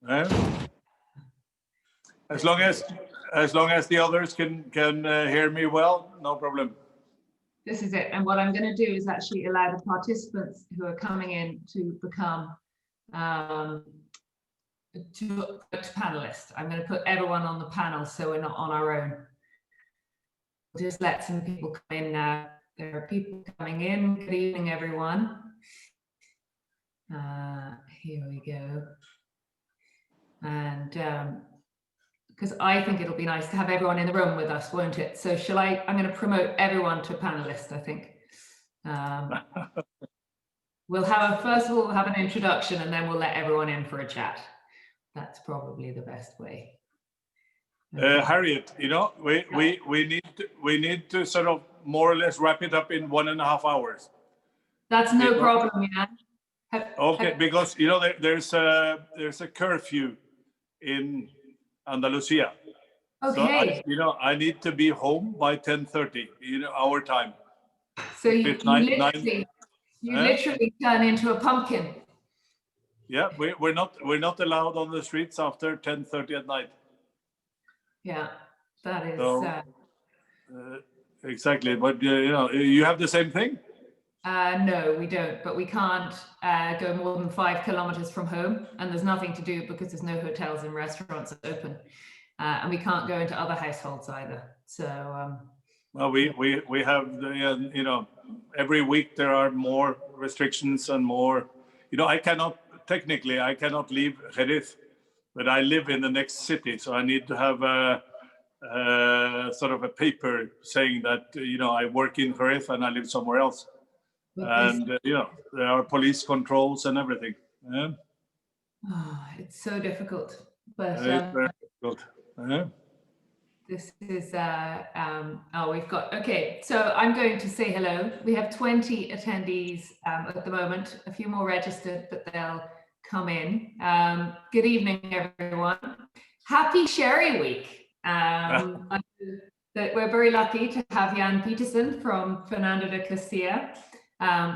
As long as the others can hear me well, no problem. This is it. And what I'm going to do is actually allow the participants who are coming in to become to panelists. I'm going to put everyone on the panel so we're not on our own. Just let some people come in now. There are people coming in. Good evening, everyone. Here we go. And because I think it'll be nice to have everyone in the room with us, won't it? So I'm going to promote everyone to panelist, I think. First of all, we'll have an introduction and then we'll let everyone in for a chat. That's probably the best way. Harriet, we need to sort of more or less wrap it up in 1.5 hours. That's no problem, Jan. Okay, because there's a curfew in Andalusia. Okay. So I need to be home by 10:30, our time. So you literally turn into a pumpkin. Yeah, we're not allowed on the streets after 10:30 at night. Yeah, that is. So, exactly, but you have the same thing. No, we don't, but we can't go more than 5 kilometers from home, and there's nothing to do because there's no hotels and restaurants open, and we can't go into other households either. So, well, we have every week there are more restrictions and more. I cannot leave Jerez, but I live in the next city, so I need to have sort of a paper saying that I work in Jerez and I live somewhere else. And there are police controls and everything. Yeah. Oh, it's so difficult, but it's very difficult. This is we've got, okay, so I'm going to say hello. We have 20 attendees at the moment, a few more registered, but they'll come in. Good evening, everyone. Happy Sherry Week. We're very lucky to have Jan Pettersen from Fernando de Castilla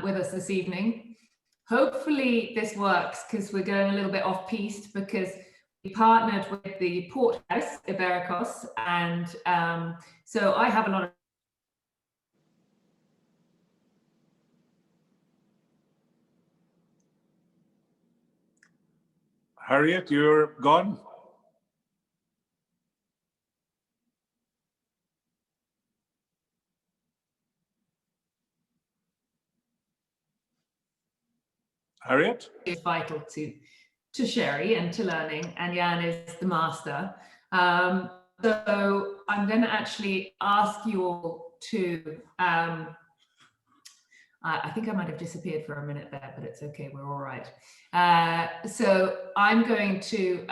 with us this evening. Hopefully this works because we're going a little bit off piste because we partnered with the Port House Ibericos, and so I have a lot of Harriet, you're gone. Harriet? It's vital to Sherry and to learning, and Jan is the master. So I'm going to actually ask you all to, I think I might have disappeared for a minute there, but it's okay, we're all right. So I'm going to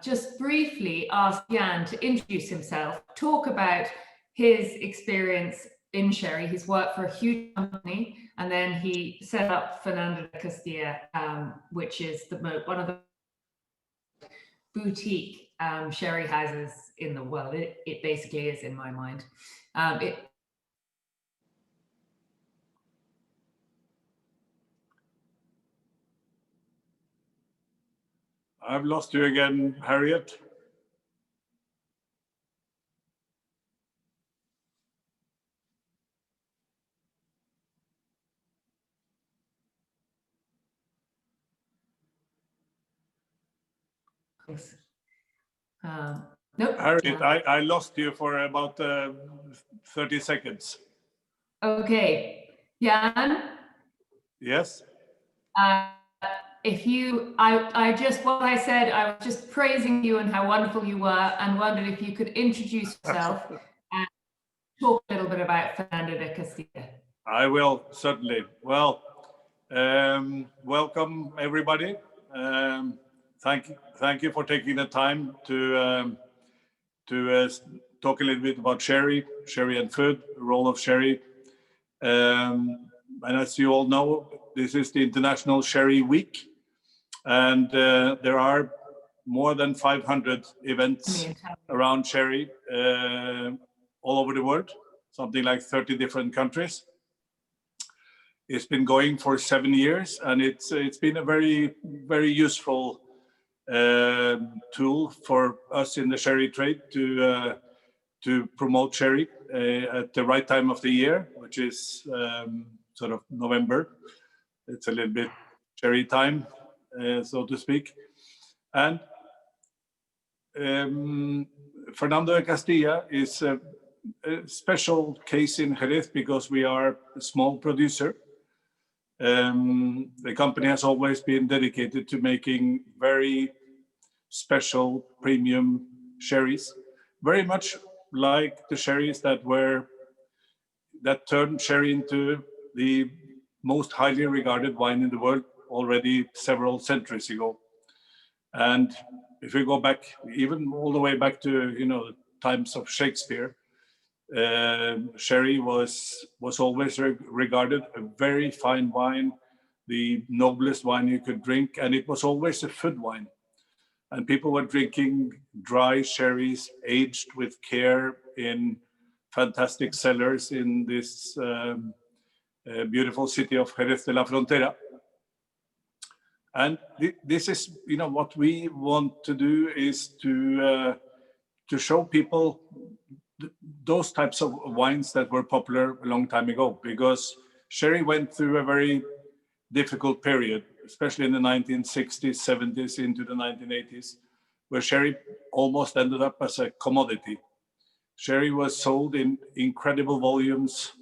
just briefly ask Jan to introduce himself, talk about his experience in Sherry. He's worked for a huge company, and then he set up Fernando de Castilla, which is one of the boutique sherry houses in the world. It basically is, in my mind. I've lost you again, Harriet. Nope. Harriet, I lost you for about 30 seconds. Okay, Jan? Yes? What I said, I was just praising you and how wonderful you were, and wondered if you could introduce yourself and talk a little bit about Fernando de Castilla. I will, certainly. Well, welcome everybody. Thank you for taking the time to talk a little bit about sherry and food, the role of sherry. And as you all know, this is the International Sherry Week, and there are more than 500 events around sherry all over the world, something like 30 different countries. It's been going for 7 years, and it's been a very, very useful tool for us in the sherry trade to promote sherry at the right time of the year, which is sort of November. It's a little bit sherry time, so to speak. And Fernando de Castilla is a special case in Jerez because we are a small producer. The company has always been dedicated to making very special premium sherries, very much like the sherries that turned sherry into the most highly regarded wine in the world already several centuries ago. And if we go back, even all the way back to the times of Shakespeare, sherry was always regarded a very fine wine, the noblest wine you could drink, and it was always a food wine. And people were drinking dry sherries aged with care in fantastic cellars in this beautiful city of Jerez de la Frontera. And this is, what we want to do is to show people those types of wines that were popular a long time ago, because sherry went through a very difficult period, especially in the 1960s, 70s, into the 1980s, where sherry almost ended up as a commodity. Sherry was sold in incredible volumes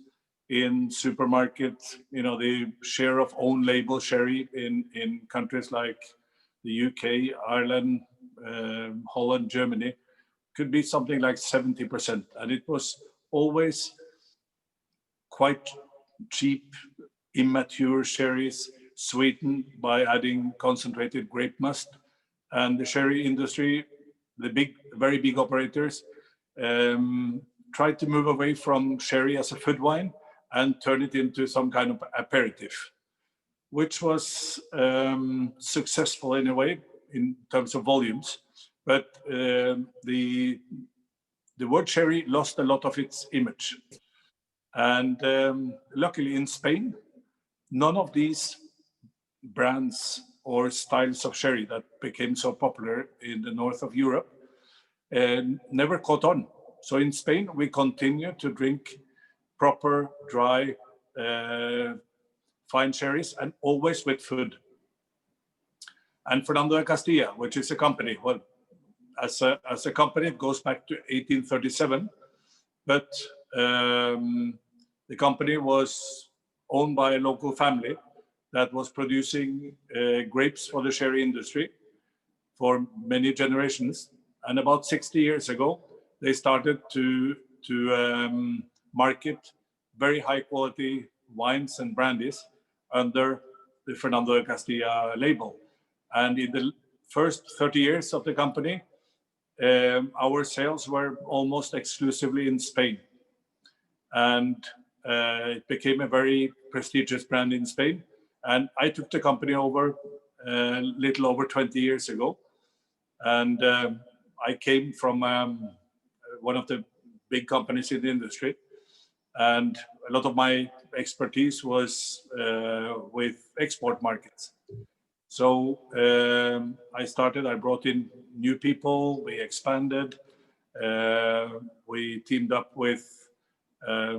in supermarkets. The share of own label sherry in countries like the UK, Ireland, Holland, Germany could be something like 70%. And it was always quite cheap, immature sherries sweetened by adding concentrated grape must. And the sherry industry, the very big operators, tried to move away from sherry as a food wine and turn it into some kind of aperitif, which was successful in a way in terms of volumes. But the word sherry lost a lot of its image. And luckily in Spain, none of these brands or styles of sherry that became so popular in the north of Europe never caught on. So in Spain, we continue to drink proper, dry, fine sherries, and always with food. And Fernando de Castilla, which is a company, well, as a company, it goes back to 1837, but the company was owned by a local family that was producing grapes for the sherry industry for many generations. And about 60 years ago, they started to market very high quality wines and brandies under the Fernando de Castilla label. And in the first 30 years of the company, our sales were almost exclusively in Spain. And it became a very prestigious brand in Spain. And I took the company over a little over 20 years ago. And I came from one of the big companies in the industry. And a lot of my expertise was with export markets. So I brought in new people, we expanded, we teamed up with a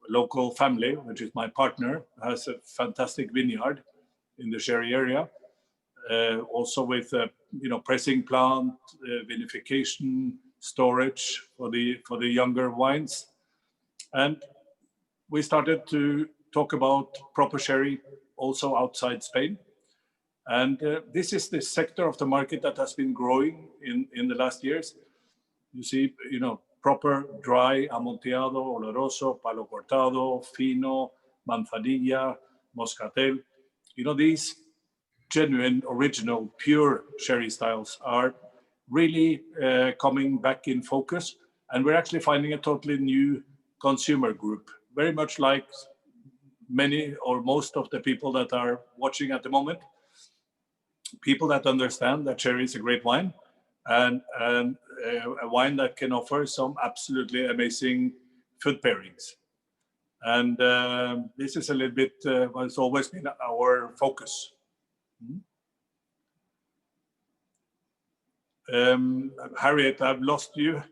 local family, which is my partner, has a fantastic vineyard in the sherry area. Also with pressing plant, vinification, storage for the younger wines. And we started to talk about proper sherry also outside Spain. And this is the sector of the market that has been growing in the last years. You see, proper dry Amontillado, Oloroso, Palo Cortado, Fino, Manzanilla, Moscatel. These genuine, original, pure sherry styles are really coming back in focus. And we're actually finding a totally new consumer group, very much like many or most of the people that are watching at the moment. People that understand that sherry is a great wine and a wine that can offer some absolutely amazing food pairings. And this is a little bit what's always been our focus. Harriet, I've lost you,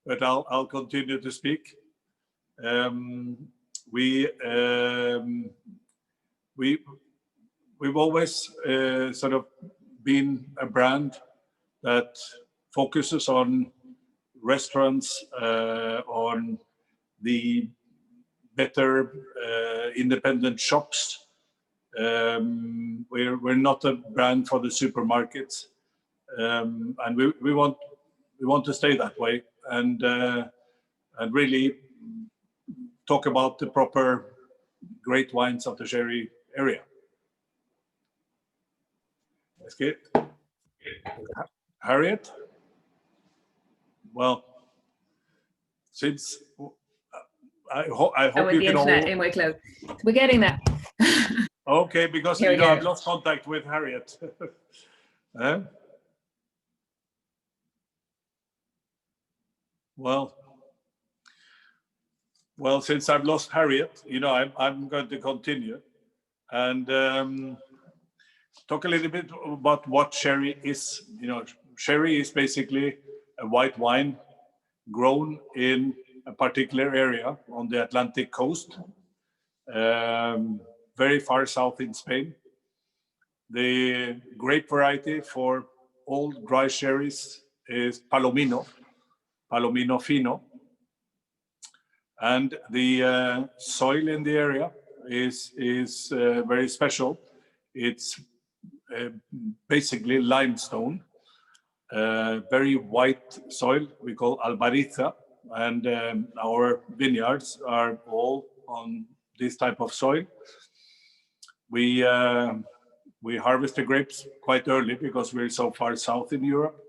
but I'll continue to speak. We've always sort of been a brand that focuses on restaurants, on the better independent shops. We're not a brand for the supermarkets, and we want to stay that way, and really talk about the proper great wines of the sherry area. Let's get Harriet. Well, since I hope you can all. Anyway, close. We're getting there. Okay, because you know I've lost contact with Harriet. Well, since I've lost Harriet, you know, I'm going to continue and talk a little bit about what sherry is. You know, sherry is basically a white wine grown in a particular area on the Atlantic coast, very far south in Spain. The grape variety for all dry sherries is Palomino Fino. And the soil in the area is very special. It's basically limestone, very white soil we call albariza, and our vineyards are all on this type of soil. We harvest the grapes quite early because we're so far south in Europe.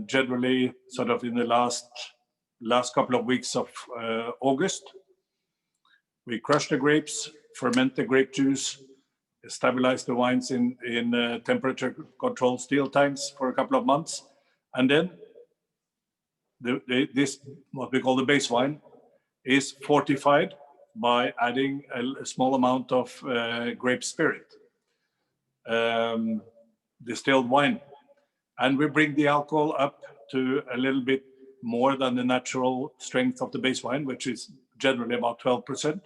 Generally, sort of in the last couple of weeks of August. We crush the grapes, ferment the grape juice, stabilize the wines in temperature controlled still tanks for a couple of months. And then this, what we call the base wine, is fortified by adding a small amount of grape spirit, distilled wine. And we bring the alcohol up to a little bit more than the natural strength of the base wine, which is generally about 12%.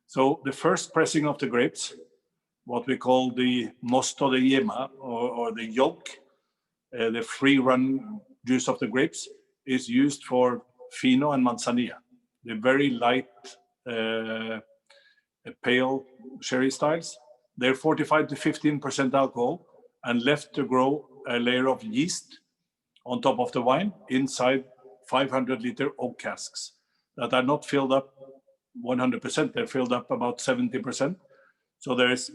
So the first pressing of the grapes, what we call the mosto de yema, or the yolk, the free run juice of the grapes, is used for Fino and Manzanilla, the very light, pale sherry styles. They're fortified to 15% alcohol and left to grow a layer of yeast on top of the wine inside 500-liter oak casks that are not filled up 100%, they're filled up about 70%. So there's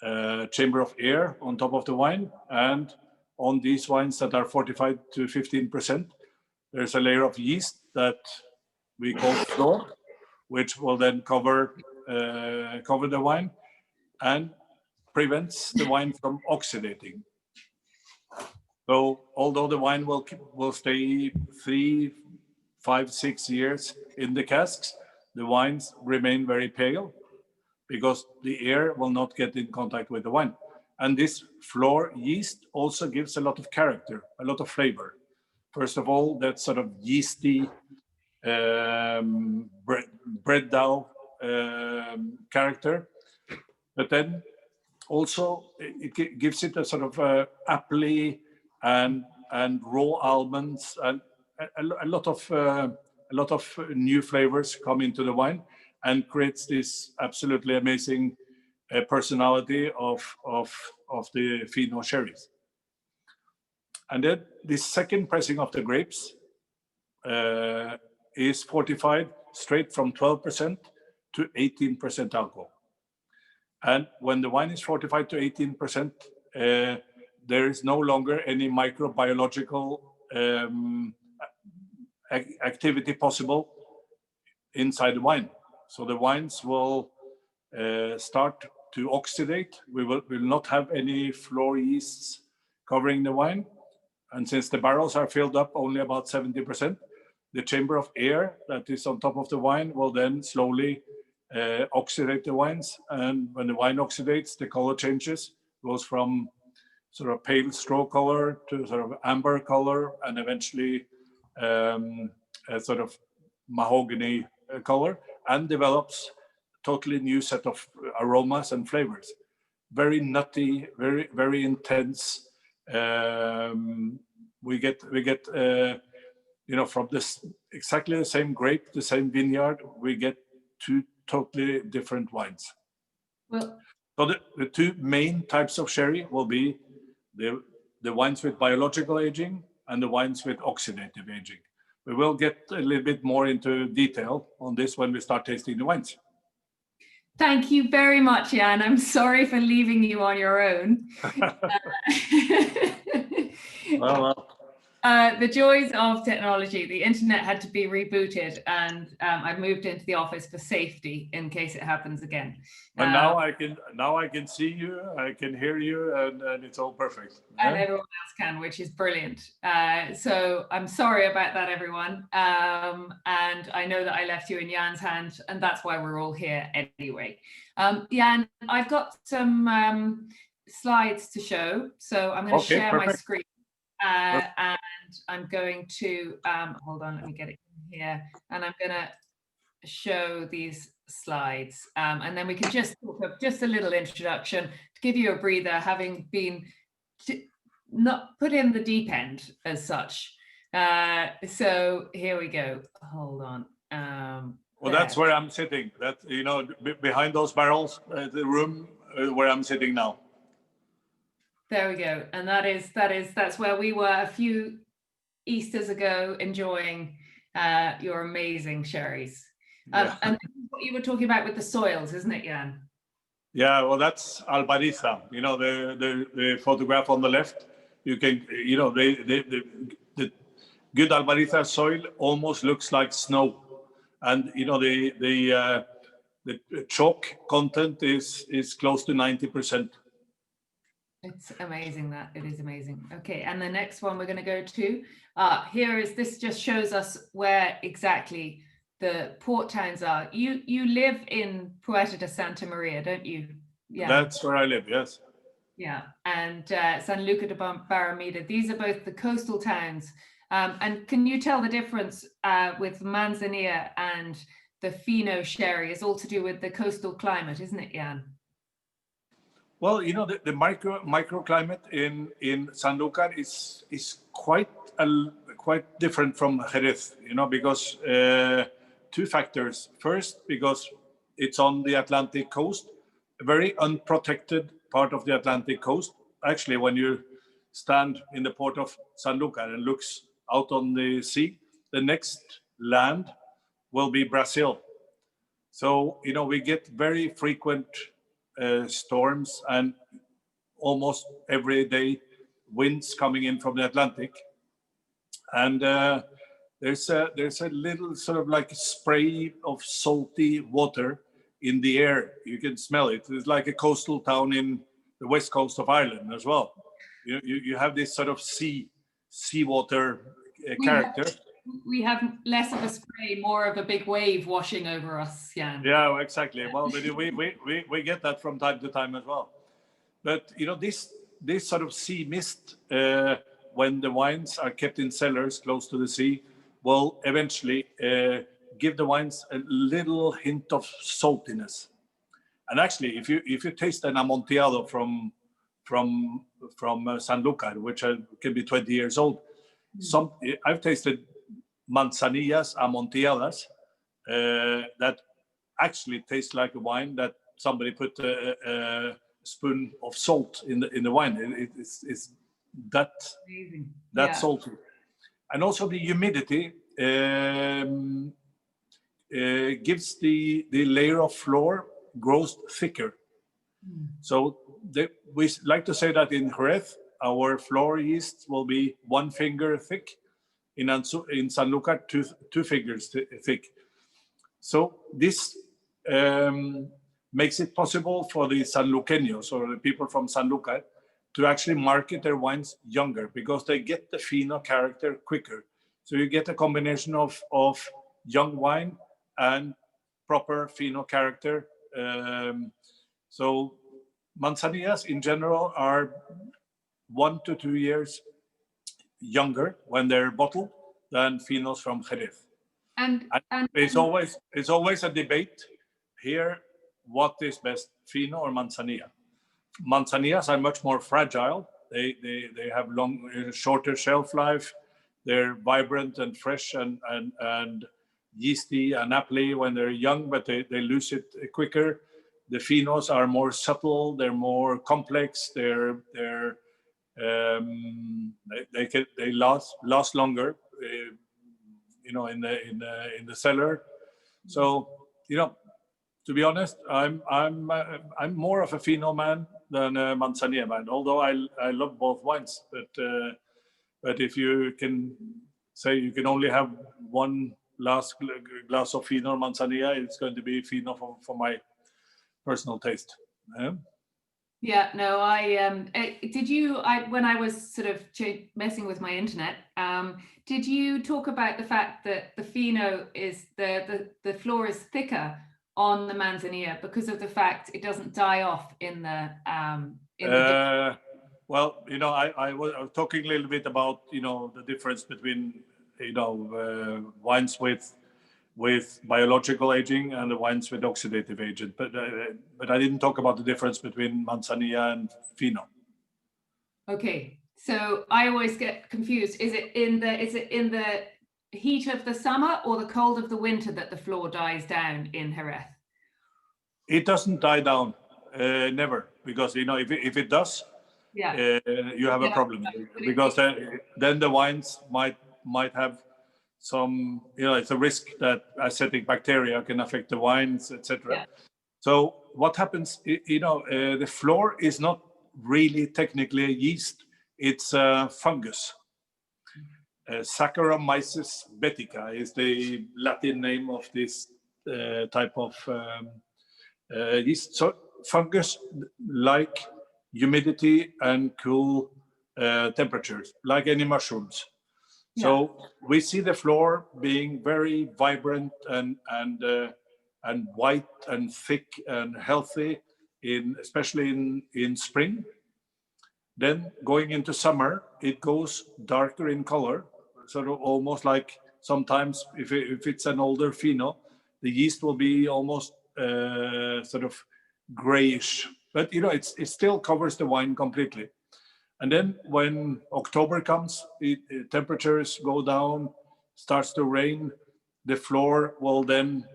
a chamber of air on top of the wine, and on these wines that are fortified to 15%, there's a layer of yeast that we call flor, which will then cover the wine and prevents the wine from oxidating. So although the wine will stay 3, 5, 6 years in the casks, the wines remain very pale because the air will not get in contact with the wine. And this flor yeast also gives a lot of character, a lot of flavor. First of all, that sort of yeasty bread dough character, but then also it gives it a sort of appley and raw almonds, and a lot of new flavors come into the wine and creates this absolutely amazing personality of the Fino sherries. And then the second pressing of the grapes is fortified straight from 12% to 18% alcohol. And when the wine is fortified to 18%, there is no longer any microbiological activity possible inside the wine. So the wines will start to oxidate. We will not have any flor yeasts covering the wine. And since the barrels are filled up only about 70%, the chamber of air that is on top of the wine will then slowly oxidate the wines. And when the wine oxidates, the color changes, goes from sort of pale straw color to sort of amber color, and eventually a sort of mahogany color, and develops totally new set of aromas and flavors. Very nutty, very intense. We get from this exactly the same grape, the same vineyard, we get two totally different wines. Well, so the two main types of sherry will be the wines with biological aging and the wines with oxidative aging. We will get a little bit more into detail on this when we start tasting the wines. Thank you very much, Jan. I'm sorry for leaving you on your own. Well. The joys of technology. The internet had to be rebooted, and I've moved into the office for safety in case it happens again. But now I can see you, I can hear you, and it's all perfect. And everyone else can, which is brilliant. So I'm sorry about that, everyone. And I know that I left you in Jan's hands, and that's why we're all here anyway. Jan, I've got some slides to show, so I'm going to share my screen. And I'm going to, hold on, let me get it in here. And I'm going to show these slides. And then we can just talk of just a little introduction to give you a breather, having been not put in the deep end as such. So here we go. Hold on. Well, that's where I'm sitting. That, behind those barrels, the room where I'm sitting now. There we go. And that's where we were a few Easters ago, enjoying your amazing sherries. And what you were talking about with the soils, isn't it, Jan? Yeah, well, that's Albariza. The photograph on the left. You can, the good Albariza soil almost looks like snow, and the chalk content is close to 90%. It's amazing that it is amazing. Okay, and the next one we're going to go to this just shows us where exactly the port towns are. You live in Puerto de Santa Maria, don't you? Yeah, that's where I live. Yes. Yeah, and San Luca de Barrameda. These are both the coastal towns. And can you tell the difference with Manzanilla and the Fino sherry? Is all to do with the coastal climate, isn't it, Jan? Well, the microclimate in Sanlúcar is quite different from Jerez, because two factors. First, because it's on the Atlantic coast, a very unprotected part of the Atlantic coast. Actually, when you stand in the port of Sanlúcar and looks out on the sea, the next land will be Brazil. So, we get very frequent storms and almost every day winds coming in from the Atlantic, and there's a little sort of like spray of salty water in the air. You can smell it. It's like a coastal town in the west coast of Ireland as well. You have this sort of seawater character. We have less of a spray, more of a big wave washing over us, Jan. Yeah, exactly. Well, we get that from time to time as well. But this sort of sea mist, when the wines are kept in cellars close to the sea, will eventually give the wines a little hint of saltiness. And actually, if you taste an Amontillado from Sanlúcar, which can be 20 years old, I've tasted manzanillas amontilladas that actually taste like a wine that somebody put a spoon of salt in the wine. It's that amazing. Salty, and also the humidity gives the layer of floor grows thicker. So we like to say that in Jerez, our floor yeast will be 1 finger thick. In Sanlúcar, two fingers thick. So this makes it possible for the Sanluqueños, or the people from Sanlúcar, to actually market their wines younger, because they get the Fino character quicker. So you get a combination of young wine and proper Fino character. So manzanillas in general are 1 to 2 years younger when they're bottled than Finos from Jerez. And It's always a debate here. What is best, Fino or Manzanilla? Manzanillas are much more fragile. They have shorter shelf life. They're vibrant and fresh and yeasty and appley when they're young, but they lose it quicker. The Finos are more subtle. They're more complex. They last longer, in the cellar. So, to be honest, I'm more of a Fino man than a Manzanilla man. Although I love both wines, but if you can say you can only have one last glass of Fino or Manzanilla, it's going to be Fino for my personal taste. Yeah, no, when I was sort of messing with my internet, did you talk about the fact that the Fino is the floor is thicker on the Manzanilla because of the fact it doesn't die off in the well, I was talking a little bit about the difference between wines with biological aging and the wines with oxidative agent, but I didn't talk about the difference between Manzanilla and Fino. Okay, so I always get confused. Is it in the heat of the summer or the cold of the winter that the floor dies down in Jerez? It doesn't die down, never, because if it does, you have a problem, because then the wines might have some, it's a risk that acidic bacteria can affect the wines, etc. Yeah. So what happens, the floor is not really technically a yeast, it's a fungus. Saccharomyces baetica is the Latin name of this type of yeast. So fungus like humidity and cool temperatures, like any mushrooms. Yeah. So we see the floor being very vibrant and white and thick and healthy, especially in spring. Then going into summer, it goes darker in color, sort of almost like sometimes if it's an older Fino, the yeast will be almost sort of grayish, but it still covers the wine completely. And then when October comes, temperatures go down, starts to rain, the floor will then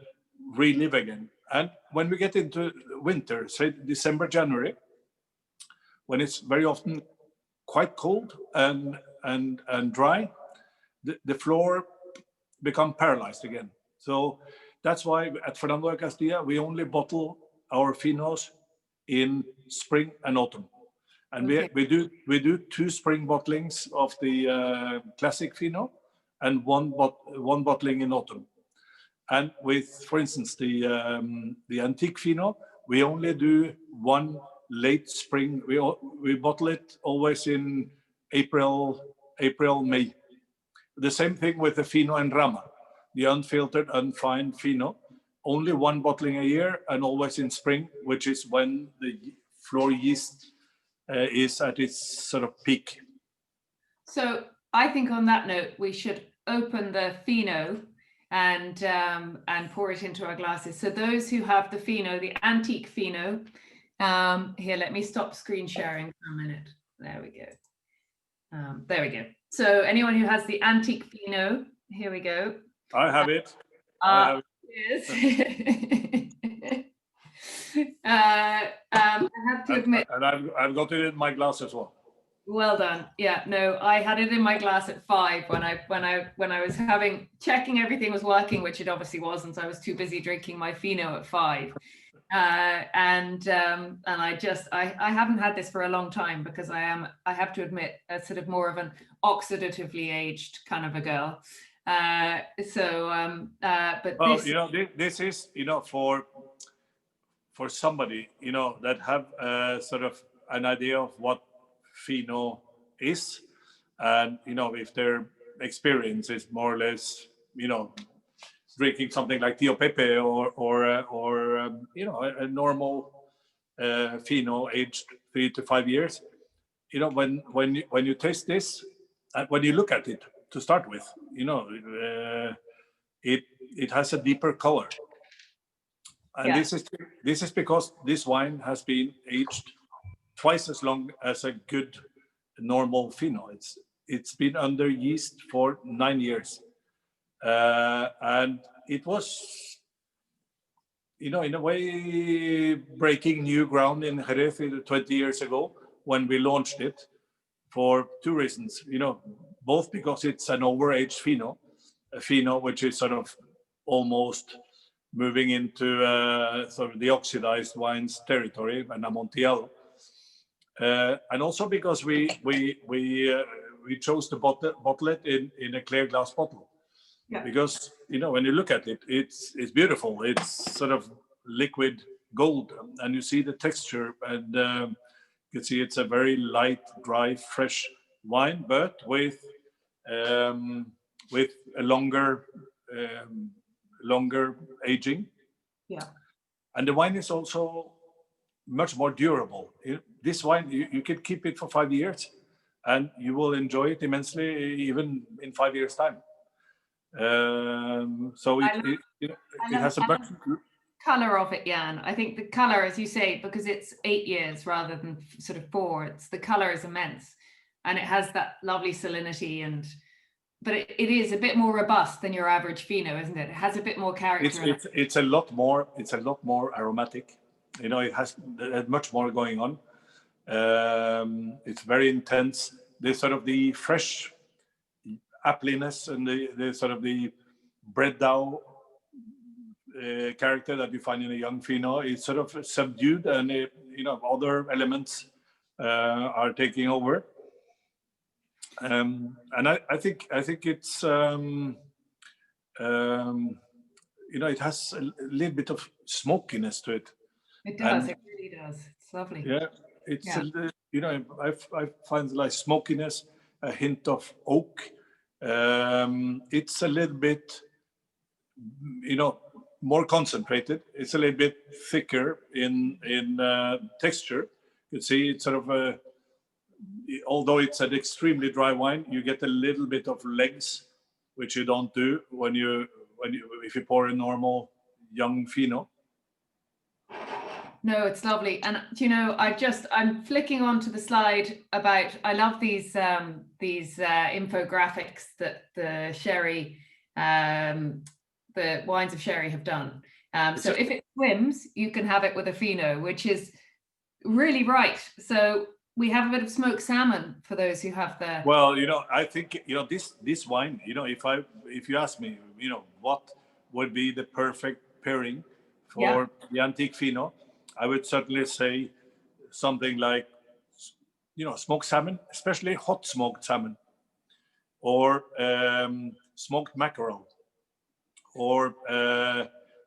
relive again. And when we get into winter, say December, January, when it's very often quite cold and dry, the floor become paralyzed again. So that's why at Fernando de Castilla, we only bottle our Finos in spring and autumn. And okay. we do 2 spring bottlings of the classic Fino and one bottling in autumn. And with, for instance, the antique Fino, we only do 1 late spring. We bottle it always in April, May. The same thing with the Fino and Rama, the unfiltered, unfined Fino. Only 1 bottling a year and always in spring, which is when the floor yeast is at its sort of peak. So I think on that note, we should open the Fino and pour it into our glasses. So those who have the Fino, the antique Fino, here, let me stop screen sharing for a minute. There we go. There we go. So anyone who has the antique Fino, here we go. I have it. I have it. I have to admit, and I've got it in my glass as well. Well done. Yeah, no, I had it in my glass at 5 when I was checking everything was working, which it obviously wasn't. I was too busy drinking my Fino at 5, and I haven't had this for a long time because I have to admit a sort of more of an oxidatively aged kind of a girl. But well, this, this is for somebody that have sort of an idea of what Fino is, and if their experience is more or less drinking something like Tio Pepe or a normal Fino aged 3 to 5 years, when you taste this, when you look at it to start with, it has a deeper color, and Yeah. this is because this wine has been aged twice as long as a good normal Fino. It's been under yeast for 9 years, and it was, in a way, breaking new ground in Jerez 20 years ago when we launched it, for two reasons. Both because it's an overaged Fino, a Fino which is sort of almost moving into sort of the oxidized wines territory, and Amontillado. And also because we chose to bottle it in a clear glass bottle. Yeah. Because when you look at it, it's beautiful. It's sort of liquid gold, and you see the texture, and you can see it's a very light, dry, fresh wine, but with a longer aging. Yeah. And the wine is also much more durable. This wine, you can keep it for 5 years, and you will enjoy it immensely, even in 5 years' time. So it has a color of it, Jan. I think the color, as you say, because it's 8 years rather than sort of 4, the color is immense, and it has that lovely salinity, but it is a bit more robust than your average Fino, isn't it? It has a bit more character. It's a lot more aromatic. It has much more going on. It's very intense. There's sort of the fresh appliness and the sort of the bread dough character that you find in a young Fino. It's sort of subdued, and other elements are taking over. And I think it's it has a little bit of smokiness to it. It does. It really does. It's lovely. Yeah, it's I find like smokiness, a hint of oak. It's a little bit, more concentrated. It's a little bit thicker in texture. You can see it's sort of although it's an extremely dry wine, you get a little bit of legs, which you don't do if you pour a normal young Fino. No, it's lovely. And I'm flicking onto the slide about, I love these infographics that the sherry, the wines of sherry have done. So if it swims, you can have it with a Fino, which is really right. So we have a bit of smoked salmon for those who have the. Well, I think this wine. If you ask me, what would be the perfect pairing for the antique Fino, I would certainly say something like, smoked salmon, especially hot smoked salmon, or smoked mackerel, or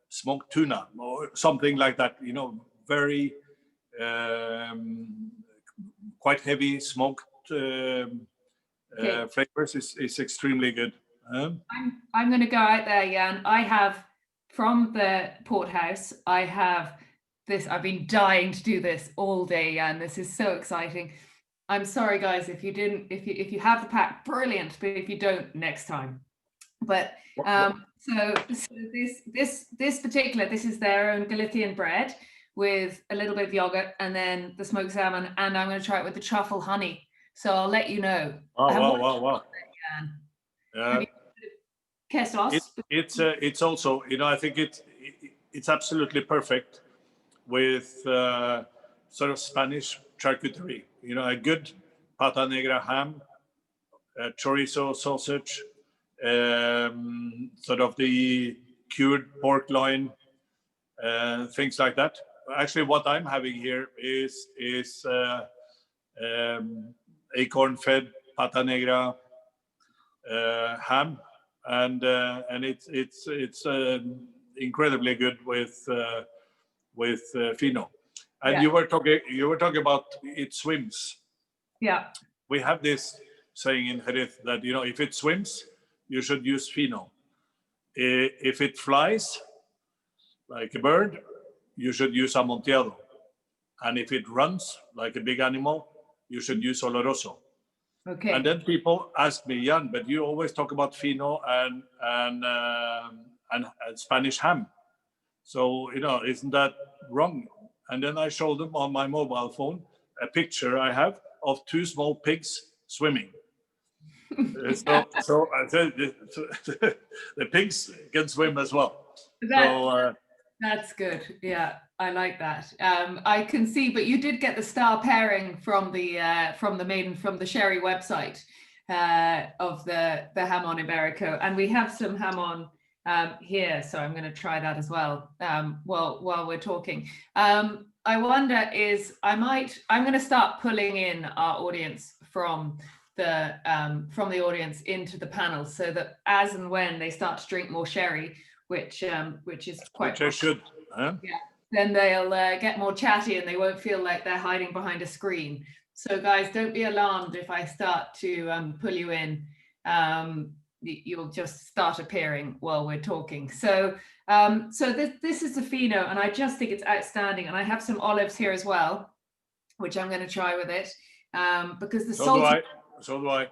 smoked tuna, or something like that. Very quite heavy smoked flavors is extremely good. I'm going to go out there, Jan. I have, from the Porthouse, I have this. I've been dying to do this all day, Jan. This is so exciting. I'm sorry, guys, if you didn't, if you have the pack, brilliant. But if you don't, next time. But so this particular, this is their own Galician bread with a little bit of yogurt, and then the smoked salmon, and I'm going to try it with the truffle honey. So I'll let you know. Wow. Quesos. It's also, I think it's absolutely perfect with sort of Spanish charcuterie. A good pata negra ham, chorizo sausage, sort of the cured pork loin, things like that. Actually, what I'm having here is acorn-fed pata negra ham, and it's incredibly good with Fino. And you were talking about it swims. Yeah. We have this saying in Jerez that if it swims, you should use Fino. If it flies like a bird, you should use Amontillado. And if it runs like a big animal, you should use Oloroso. Okay. And then people ask me, Jan, but you always talk about Fino and Spanish ham. So, isn't that wrong? And then I showed them on my mobile phone a picture I have of 2 small pigs swimming. So I said the pigs can swim as well. That's good. Yeah, I like that. I can see, but you did get the star pairing from the Sherry website of the jamon iberico, and we have some jamon here, so I'm going to try that as well while we're talking. I wonder I'm going to start pulling in our audience from the audience into the panel, so that as and when they start to drink more sherry, which is quite. Which I should. Huh? Yeah. Then they'll get more chatty and they won't feel like they're hiding behind a screen. So guys, don't be alarmed if I start to pull you in. You'll just start appearing while we're talking. So this is the Fino, and I just think it's outstanding. And I have some olives here as well, which I'm going to try with it because the salty. So do I.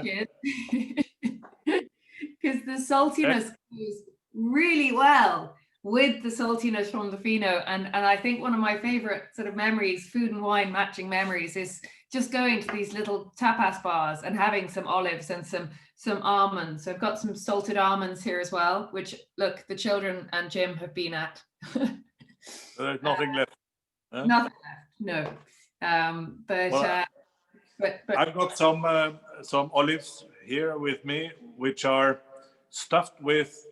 Cheers. Because the saltiness goes really well with the saltiness from the Fino, and I think one of my favorite sort of memories, food and wine matching memories, is just going to these little tapas bars and having some olives and some almonds. So I've got some salted almonds here as well, which look, the children and Jim have been at. There's nothing left. Huh? Nothing left, no. But I've got some olives here with me, which are stuffed with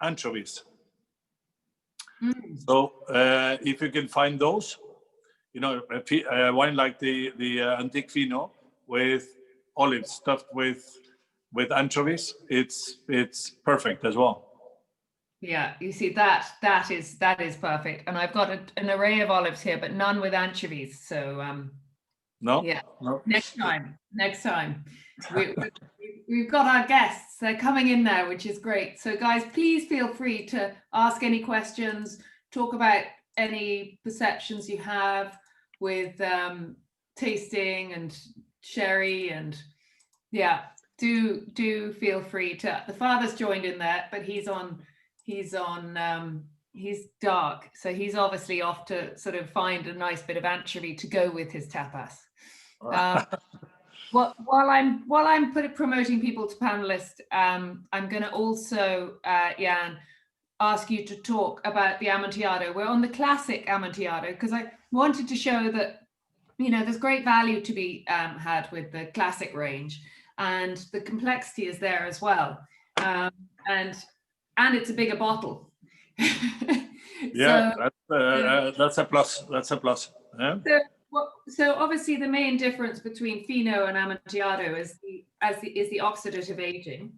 anchovies. So if you can find those, a wine like the Antique Fino with olives stuffed with anchovies, it's perfect as well. Yeah, you see that is perfect. And I've got an array of olives here, but none with anchovies. So no. Yeah. No. Next time. We've got our guests. They're coming in now, which is great. So guys, please feel free to ask any questions, talk about any perceptions you have with tasting and sherry, and do feel free to. The father's joined in there, but he's dark, so he's obviously off to sort of find a nice bit of anchovy to go with his tapas. While I'm promoting people to panelists, I'm going to also, Jan, ask you to talk about the Amontillado. We're on the classic Amontillado because I wanted to show that there's great value to be had with the classic range, and the complexity is there as well, and it's a bigger bottle. Yeah, that's a plus. That's a plus. Yeah. So obviously the main difference between Fino and Amontillado is the oxidative aging.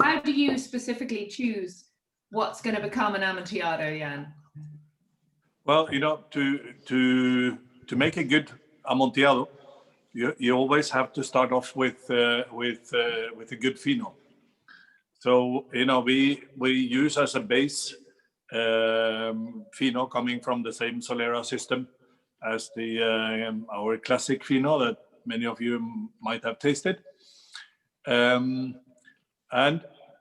How do you specifically choose what's going to become an Amontillado, Jan? Well, to make a good Amontillado, you always have to start off with a good Fino. So we use as a base Fino coming from the same Solera system as our classic Fino that many of you might have tasted. And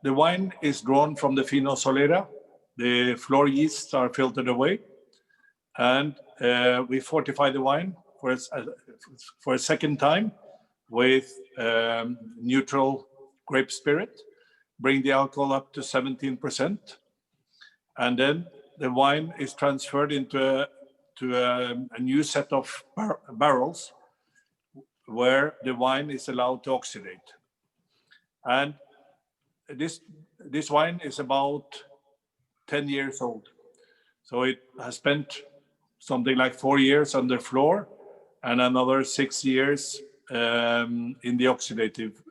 the wine is drawn from the Fino Solera. The floor yeasts are filtered away, and we fortify the wine for a second time with neutral grape spirit, bring the alcohol up to 17%, and then the wine is transferred into a new set of barrels where the wine is allowed to oxidate. And this wine is about 10 years old. So it has spent something like 4 years under floor and another 6 years in the oxidative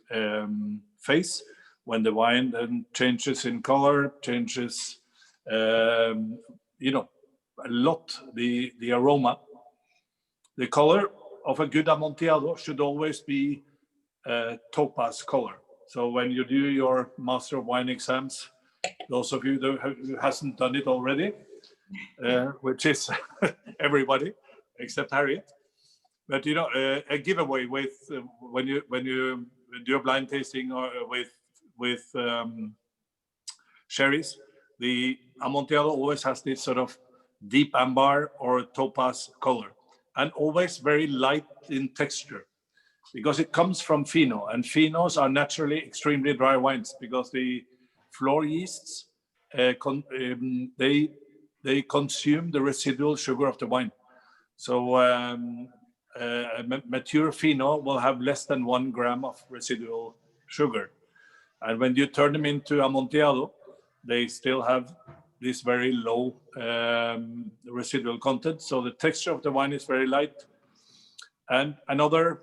phase, when the wine then changes in color, changes a lot, the aroma. The color of a good Amontillado should always be topaz color. So when you do your Master of Wine exams, those of you who hasn't done it already, which is everybody except Harriet, But you know, a giveaway with when you do a blind tasting or with sherries, the Amontillado always has this sort of deep amber or topaz color, and always very light in texture, because it comes from Fino, and Finos are naturally extremely dry wines because the floor yeasts they consume the residual sugar of the wine. So mature Fino will have less than 1 gram of residual sugar, and when you turn them into Amontillado, they still have this very low residual content. So the texture of the wine is very light. And another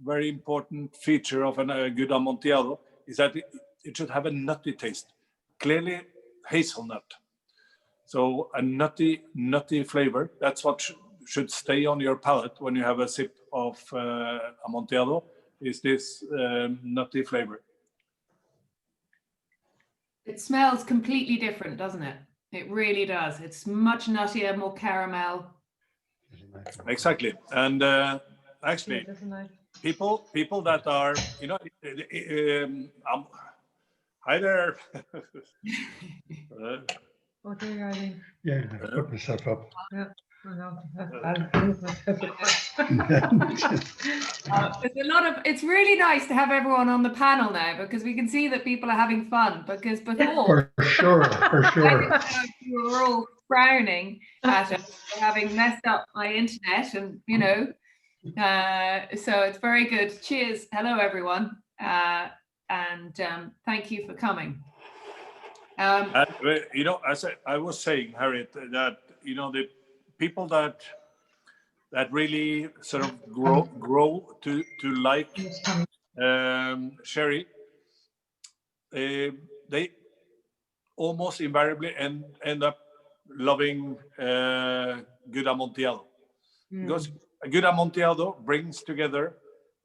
very important feature of a good Amontillado is that it should have a nutty taste, clearly hazelnut. So a nutty flavor. That's what should stay on your palate when you have a sip of Amontillado, is this nutty flavor. It smells completely different, doesn't it? It really does. It's much nuttier, more caramel. Exactly. And actually, people that are, you know, hi there. What are you writing? Yeah, I put myself up. Yeah, I know. I'll move myself across. There's a lot of. It's really nice to have everyone on the panel now, because we can see that people are having fun. Because before, For sure, for I sure. didn't know if you were all frowning at us for having messed up my internet, and you know, so it's very good. Cheers, hello everyone, and thank you for coming. And, you know, as I was saying, Harriet, that you know the people that really sort of grow to like sherry, they almost invariably end up loving good Amontillado, because a good Amontillado brings together,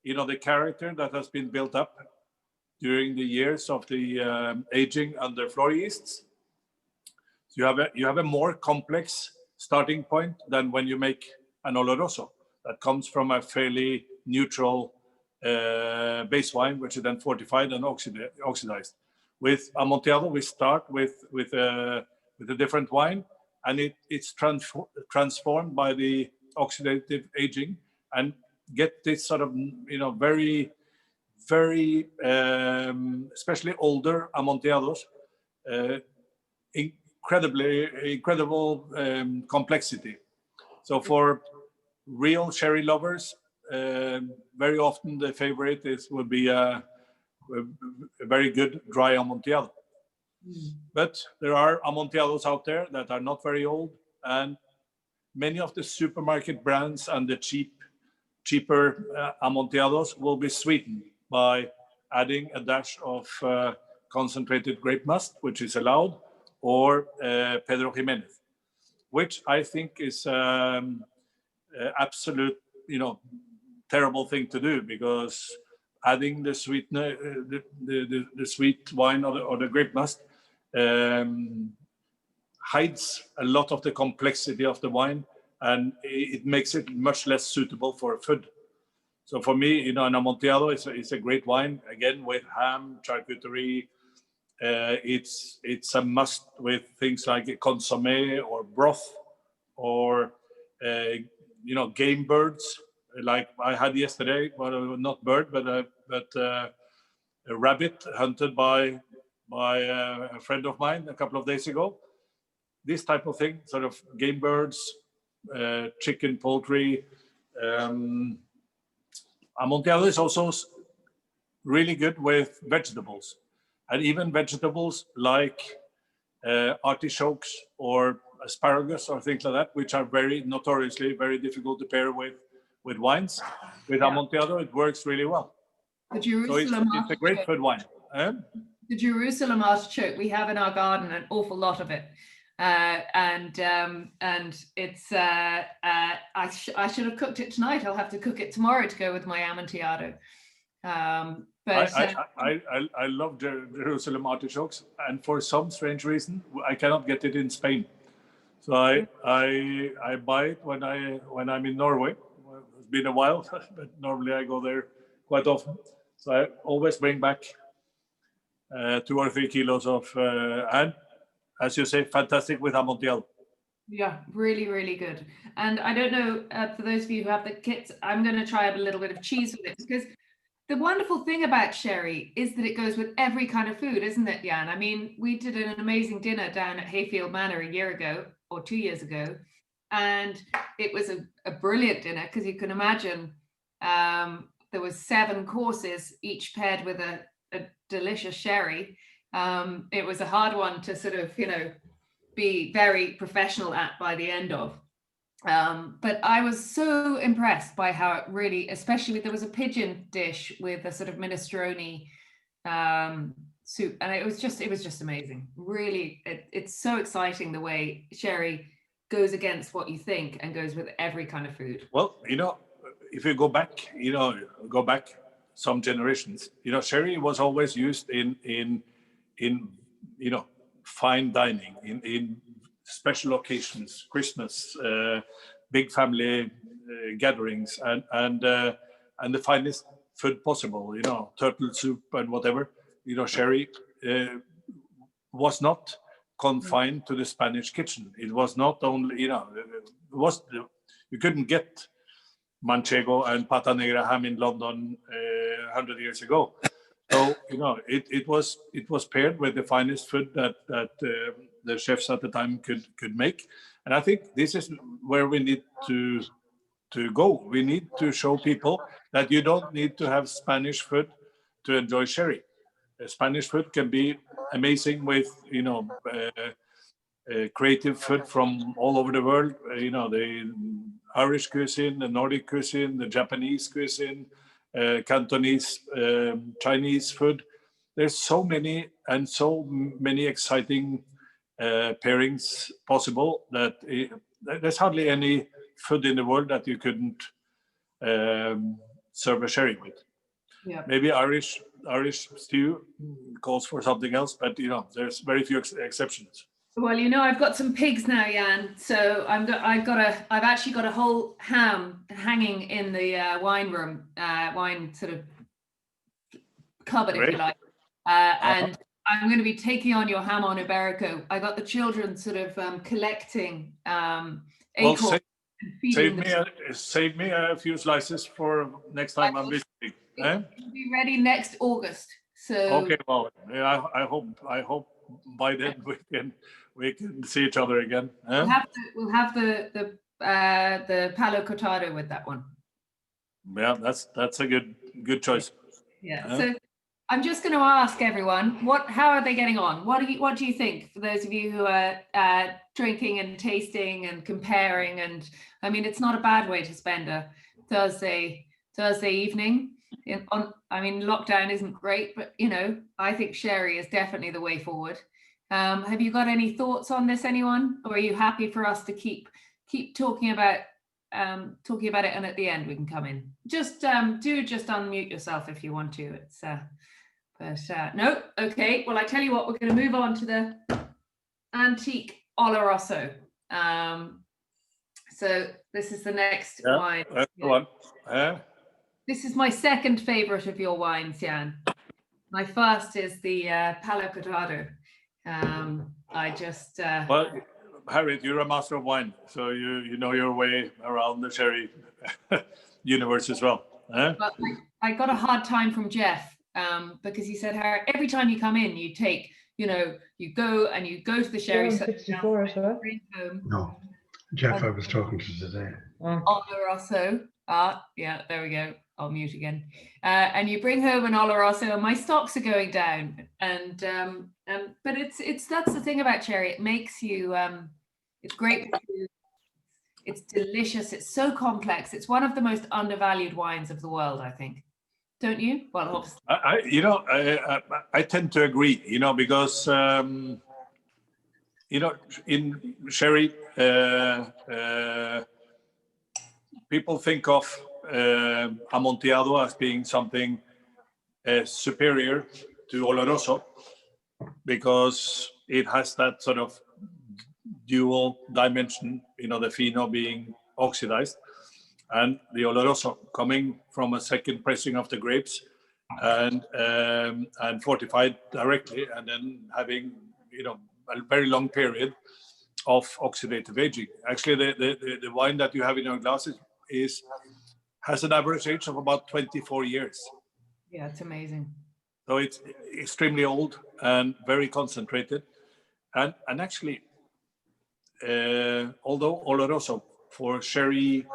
you know, the character that has been built up during the years of the aging under floor yeasts. So you have a more complex starting point than when you make an Oloroso that comes from a fairly neutral base wine, which is then fortified and oxidized. With Amontillado, we start with a different wine, and it's transformed by the oxidative aging, and get this sort of, you know, very especially older Amontillados, incredible complexity. So for real sherry lovers, very often the favorite would be a very good dry Amontillado. But there are Amontillados out there that are not very old, and many of the supermarket brands and the cheaper Amontillados will be sweetened by adding a dash of concentrated grape must, which is allowed, or Pedro Ximenez, which I think is absolute, you know, terrible thing to do, because adding the sweetener, the sweet wine or the grape must hides a lot of the complexity of the wine, and it makes it much less suitable for food. So for me, you know, an Amontillado is a great wine, again, with ham, charcuterie. It's a must with things like a consommé or broth, or you know, game birds like I had yesterday. Well, not bird, but a rabbit hunted by a friend of mine a couple of days ago. This type of thing, sort of game birds, chicken, poultry. Amontillado is also really good with vegetables, and even vegetables like artichokes or asparagus or things like that, which are very notoriously very difficult to pair with wines. With Amontillado, it works really well. So it's a great food wine. The Jerusalem artichoke, we have in our garden an awful lot of it. And it's I should have cooked it tonight. I'll have to cook it tomorrow to go with my Amontillado. But I love Jerusalem artichokes, and for some strange reason I cannot get it in Spain. So I buy it when I'm in Norway. been a while, but normally I go there quite often. So I always bring back 2 or 3 kilos of, and as you say, fantastic with Amontillado. Yeah, really, really good. And I don't know, for those of you who have the kits, I'm going to try a little bit of cheese with it, because the wonderful thing about sherry is that it goes with every kind of food, isn't it, Jan? I mean, we did an amazing dinner down at Hayfield Manor a year ago or 2 years ago, and it was a brilliant dinner, because you can imagine there was 7 courses, each paired with a delicious sherry. It was a hard one to sort of, be very professional at by the end of. But I was so impressed by how it really, especially there was a pigeon dish with a sort of minestrone soup, and it was just amazing. Really, it's so exciting the way sherry goes against what you think and goes with every kind of food. Well, if you go back, some generations, sherry was always used in fine dining, in special occasions, Christmas, big family gatherings, and the finest food possible. Turtle soup and whatever. Sherry was not confined to the Spanish kitchen. It was not only, you couldn't get manchego and pata negra ham in London 100 years ago. So it was paired with the finest food that the chefs at the time could make, and I think this is where we need to go. We need to show people that you don't need to have Spanish food to enjoy sherry. Spanish food can be amazing with creative food from all over the world. The Irish cuisine, the Nordic cuisine, the Japanese cuisine, Cantonese, Chinese food. There's so many exciting pairings possible that there's hardly any food in the world that you couldn't serve a sherry with. Yeah. Maybe Irish stew calls for something else, but there's very few exceptions. Well, I've got some pigs now, Jan. So I've actually got a whole ham hanging in the wine room, wine sort of cupboard, if you like. And I'm going to be taking on your jamon iberico. I got the children sort of collecting acorns. Save me a few slices for next time I'm visiting. It'll be ready next August. So okay, well, yeah, I hope by then we can see each other again. We'll have the palo cortado with that one. Yeah, that's a good choice. Yeah. So I'm just going to ask everyone, how are they getting on? What do you think, for those of you who are drinking and tasting and comparing? And I mean, it's not a bad way to spend a Thursday evening. Lockdown isn't great, but I think sherry is definitely the way forward. Have you got any thoughts on this, anyone, or are you happy for us to keep talking about it, and at the end we can come in? Just unmute yourself if you want to. No, okay. Well, I tell you what, we're going to move on to the antique Oloroso. So this is the next wine. That's the one. This is my second favorite of your wines, Jan. My first is the Palo Cortado. Well, Harriet, you're a master of wine, so you know your way around the sherry universe as well. But I got a hard time from Jeff because he said, Harriet, every time you come in, you take, you go to the sherry. 64 as well. No, Jeff, I was talking to today. Oloroso. Yeah, there we go. I'll mute again. And you bring home an Oloroso, and my stocks are going down. But that's the thing about sherry. It makes you. It's great for food. It's delicious. It's so complex. It's one of the most undervalued wines of the world, I think. Don't you? Well, obviously. I tend to agree. Because in sherry, people think of Amontillado as being something superior to Oloroso because it has that sort of dual dimension, the Fino being oxidized. and the Oloroso coming from a second pressing of the grapes and fortified directly, and then having a very long period of oxidative aging. Actually, the wine that you have in your glasses has an average age of about 24 years. Yeah, it's amazing. So it's extremely old and very concentrated. And actually, although Oloroso for sherry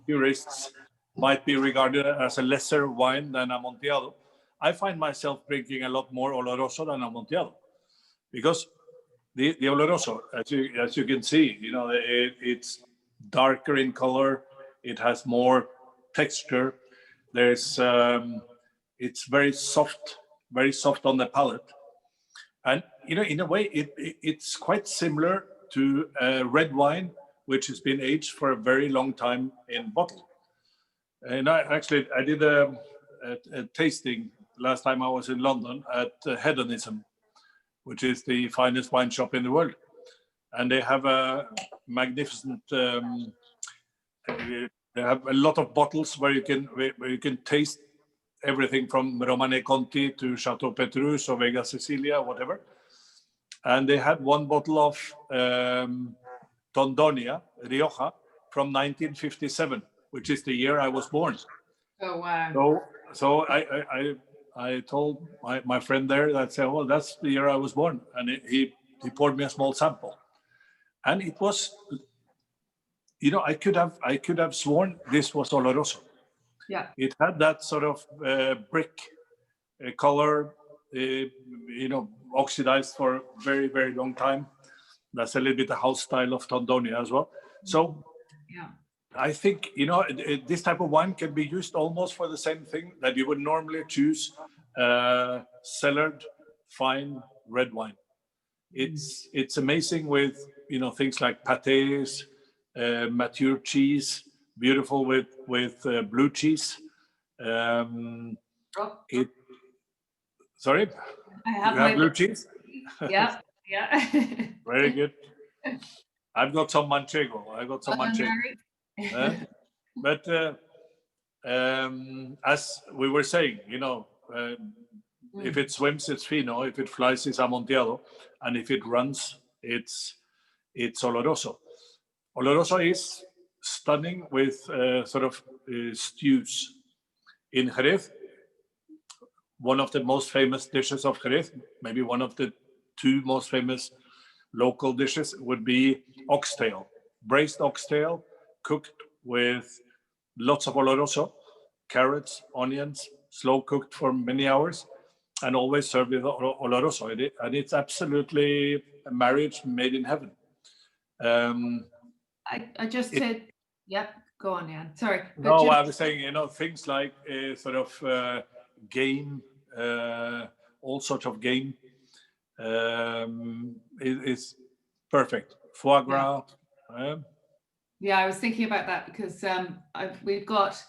purists might be regarded as a lesser wine than Amontillado, I find myself drinking a lot more Oloroso than Amontillado, because the Oloroso, as you can see, it's darker in color. It has more texture. It's very soft on the palate, and in a way, it's quite similar to red wine, which has been aged for a very long time in bottle. And I did a tasting last time I was in London at Hedonism, which is the finest wine shop in the world. And they have a magnificent, they have a lot of bottles where you can taste everything from Romane Conti to Chateau Petrus or Vega Sicilia, whatever. And they had one bottle of Tondonia, Rioja, from 1957, which is the year I was born. Oh, wow. So I told my friend there that said, well, that's the year I was born. And he poured me a small sample. And it was, I could have sworn this was Oloroso. Yeah. It had that sort of brick color, oxidized for a very, very long time. That's a little bit the house style of Tondonia as well. So yeah, I think, this type of wine can be used almost for the same thing that you would normally choose cellared, fine red wine. It's amazing with, things like pâtés, mature cheese, beautiful with blue cheese. Sorry? I have you have blue cheese? Yeah. Very good. I've got some Manchego. But as we were saying, if it swims, it's Fino. If it flies, it's Amontillado. And if it runs, it's Oloroso. Oloroso is stunning with stews. In Jerez, one of the most famous dishes of Jerez, maybe one of the two most famous local dishes, would be oxtail, braised oxtail, cooked with lots of Oloroso, carrots, onions, slow cooked for many hours, and always served with Oloroso. And it's absolutely a marriage made in heaven. I just said, yep, go on, Jan. Sorry. No, I was saying, things like game, all sorts of game, is perfect. Foie gras. Yeah, I was thinking about that because we've got,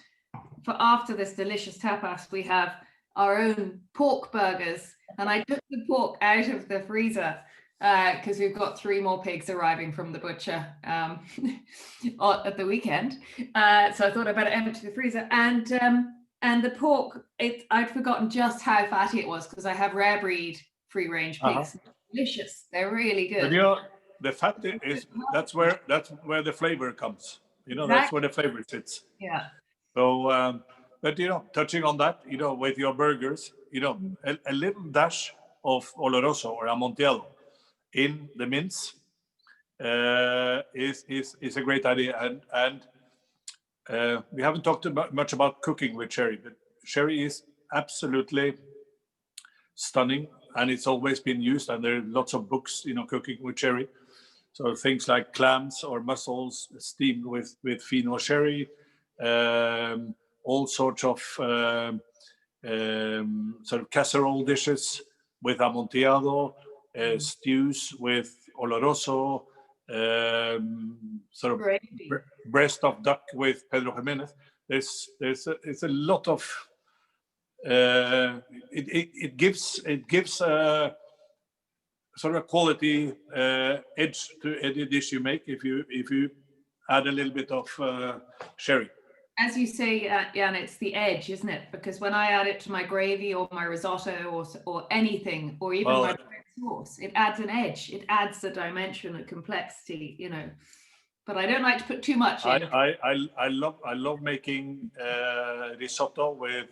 for after this delicious tapas, we have our own pork burgers, and I took the pork out of the freezer because we've got 3 more pigs arriving from the butcher at the weekend. So I thought I'd better empty the freezer. And the pork, I'd forgotten just how fatty it was because I have rare breed free range pigs. Delicious. They're really good. But the fat is that's where the flavor comes. That's where the flavor sits. Yeah. So, but touching on that, with your burgers, a little dash of Oloroso or Amontillado in the mince is a great idea. And we haven't talked much about cooking with sherry, but sherry is absolutely stunning, and it's always been used. And there are lots of books, cooking with sherry. So things like clams or mussels steamed with Fino sherry, all sorts of sort of casserole dishes with Amontillado, stews with Oloroso, sort of breast of duck with Pedro Ximenez. It's a lot of it gives sort of a quality edge to any dish you make if you add a little bit of sherry. as you say, Jan, it's the edge, isn't it? Because when I add it to my gravy or my risotto or anything, or even Well, my sauce, it adds an edge. It adds a dimension, a complexity, But I don't like to put too much in. I love making risotto with,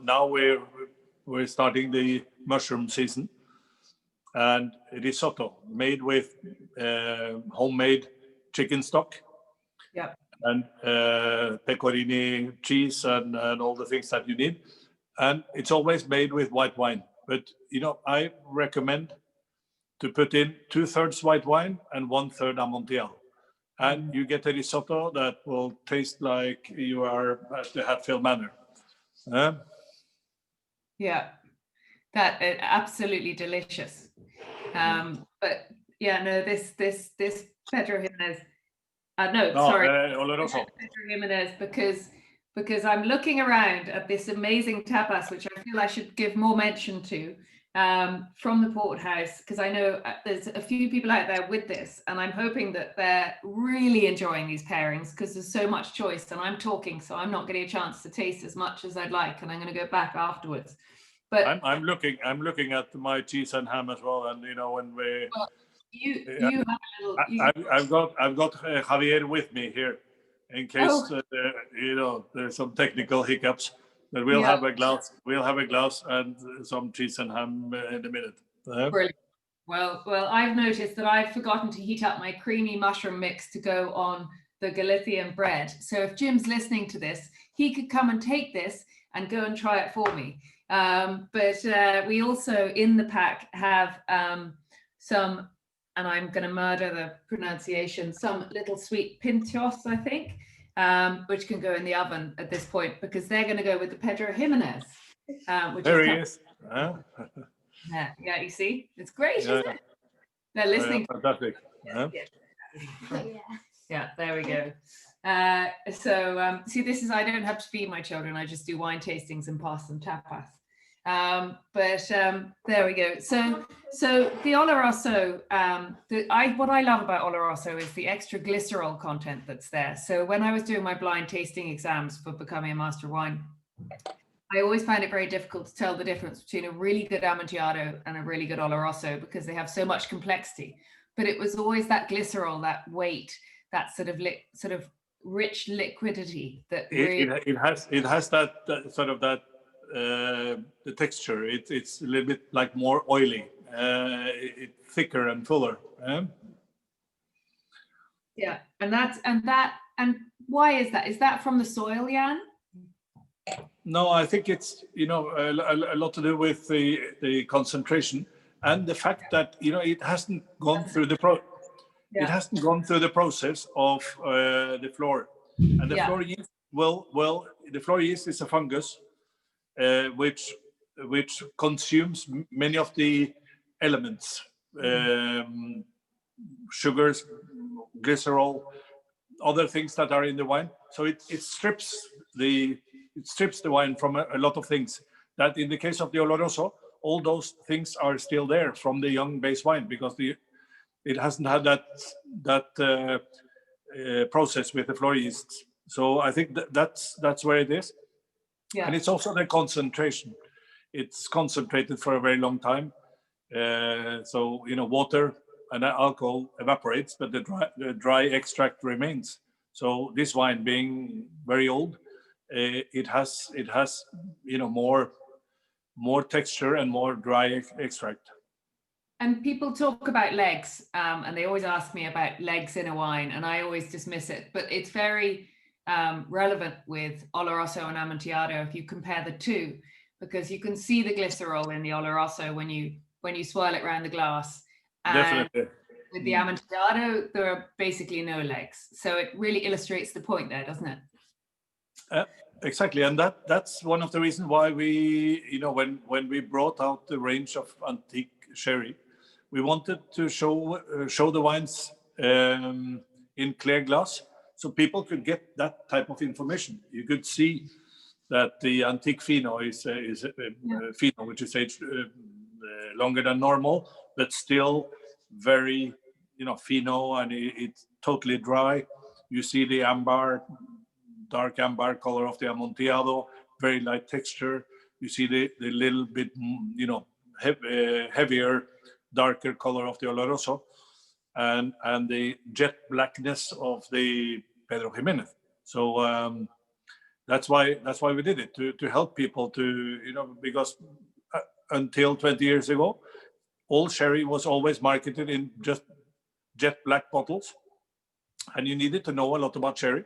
now we're starting the mushroom season, and risotto made with homemade chicken stock. Yeah. And pecorino cheese and all the things that you need. And it's always made with white wine. But, I recommend to put in 2/3 white wine and 1/3 Amontillado. And you get a risotto that will taste like you are at the Hatfield Manor. Yeah, that absolutely delicious. But yeah, no, this Pedro Ximenez. Oloroso. Pedro Ximenez, because I'm looking around at this amazing tapas, which I feel I should give more mention to, from the Port House, because I know there's a few people out there with this, and I'm hoping that they're really enjoying these pairings because there's so much choice, and I'm talking, so I'm not getting a chance to taste as much as I'd like, and I'm going to go back afterwards. But I'm looking at my cheese and ham as well, and when we. You have a little. I've got Javier with me here, in case there's some technical hiccups. But we'll have a glass. We'll have a glass and some cheese and ham in a minute. Brilliant. Well, I've noticed that I've forgotten to heat up my creamy mushroom mix to go on the Galician bread. So if Jim's listening to this, he could come and take this and go and try it for me. But we also in the pack have some. And I'm going to murder the pronunciation, some little sweet pinchos, I think, which can go in the oven at this point, because they're going to go with the Pedro Ximenez. Which there he is. Yeah, you see? It's great, isn't it? They're listening. Fantastic. Yeah, there we go. So see, I don't have to feed my children. I just do wine tastings and pass them tapas. There we go. So the Oloroso, what I love about Oloroso is the extra glycerol content that's there. So when I was doing my blind tasting exams for becoming a master of wine, I always find it very difficult to tell the difference between a really good Amontillado and a really good Oloroso because they have so much complexity. But it was always that glycerol, that weight, that sort of rich liquidity that it has that sort of that. The texture, it's a little bit like more oily, thicker and fuller. Yeah, and why is that? Is that from the soil, Jan? No, I think it's a lot to do with the concentration and the fact that it hasn't gone through the it hasn't gone through the process of the floor, and the floor yeast. Well, the floor yeast is a fungus. Which consumes many of the elements, sugars, glycerol, other things that are in the wine. So it strips the wine from a lot of things. That in the case of the Oloroso, all those things are still there from the young base wine because it hasn't had that process with the floor yeast. So I think that's where it is. Yeah. And it's also the concentration. It's concentrated for a very long time. So, water and alcohol evaporates, but the dry extract remains. So this wine being very old, it has more texture and more dry extract. And people talk about legs, and they always ask me about legs in a wine, and I always dismiss it. But it's very relevant with Oloroso and Amontillado if you compare the two, because you can see the glycerol in the Oloroso when you swirl it around the glass. And definitely. With the Amontillado, there are basically no legs. So it really illustrates the point there, doesn't it? Exactly, and that's one of the reasons why we, when we brought out the range of antique sherry, we wanted to show the wines in clear glass, so people could get that type of information. You could see that the antique Fino is Fino, which is aged longer than normal, but still very, Fino, and it's totally dry. You see the amber dark amber color of the Amontillado, very light texture. You see the little bit, heavier, darker color of the Oloroso, and the jet blackness of the Pedro Ximenez. So that's why we did it, to help people to, because until 20 years ago, all sherry was always marketed in just jet black bottles, and you needed to know a lot about sherry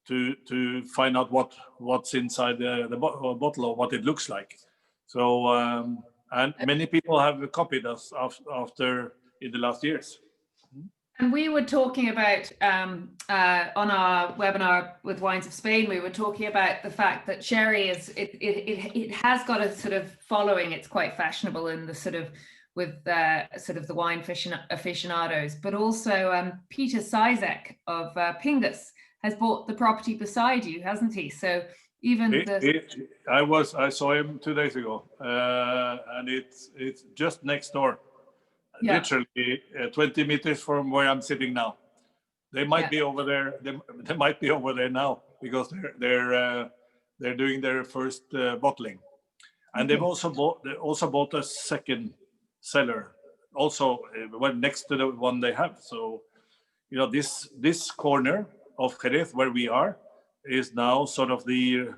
to find out what's inside the bottle or what it looks like. So and many people have copied us after in the last years. And we were talking about on our webinar with Wines of Spain, we were talking about the fact that sherry it has got a sort of following. It's quite fashionable in the sort of with the wine aficionados, but also Peter Sizek of Pingus has bought the property beside you, hasn't he? So even I saw him 2 days ago, and it's just next door. Yeah. Literally 20 meters from where I'm sitting now. They might be over there. They might be over there now because they're doing their first bottling, and they've also bought a second cellar, also next to the one they have. So this corner of Jerez where we are is now sort of the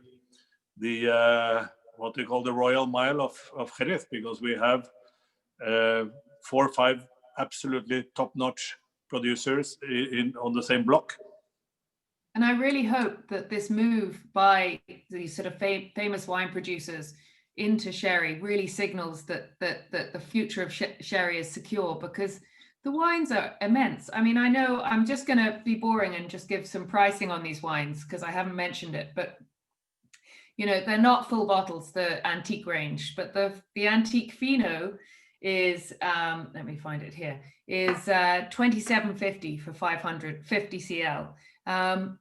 what they call the Royal Mile of Jerez, because we have 4 or 5 absolutely top-notch producers on the same block. And I really hope that this move by these sort of famous wine producers into sherry really signals that the future of sherry is secure, because the wines are immense. I mean, I know I'm just going to be boring and just give some pricing on these wines because I haven't mentioned it, but they're not full bottles, the antique range, but the antique Fino is let me find it here, is $27.50 for 550 cl. And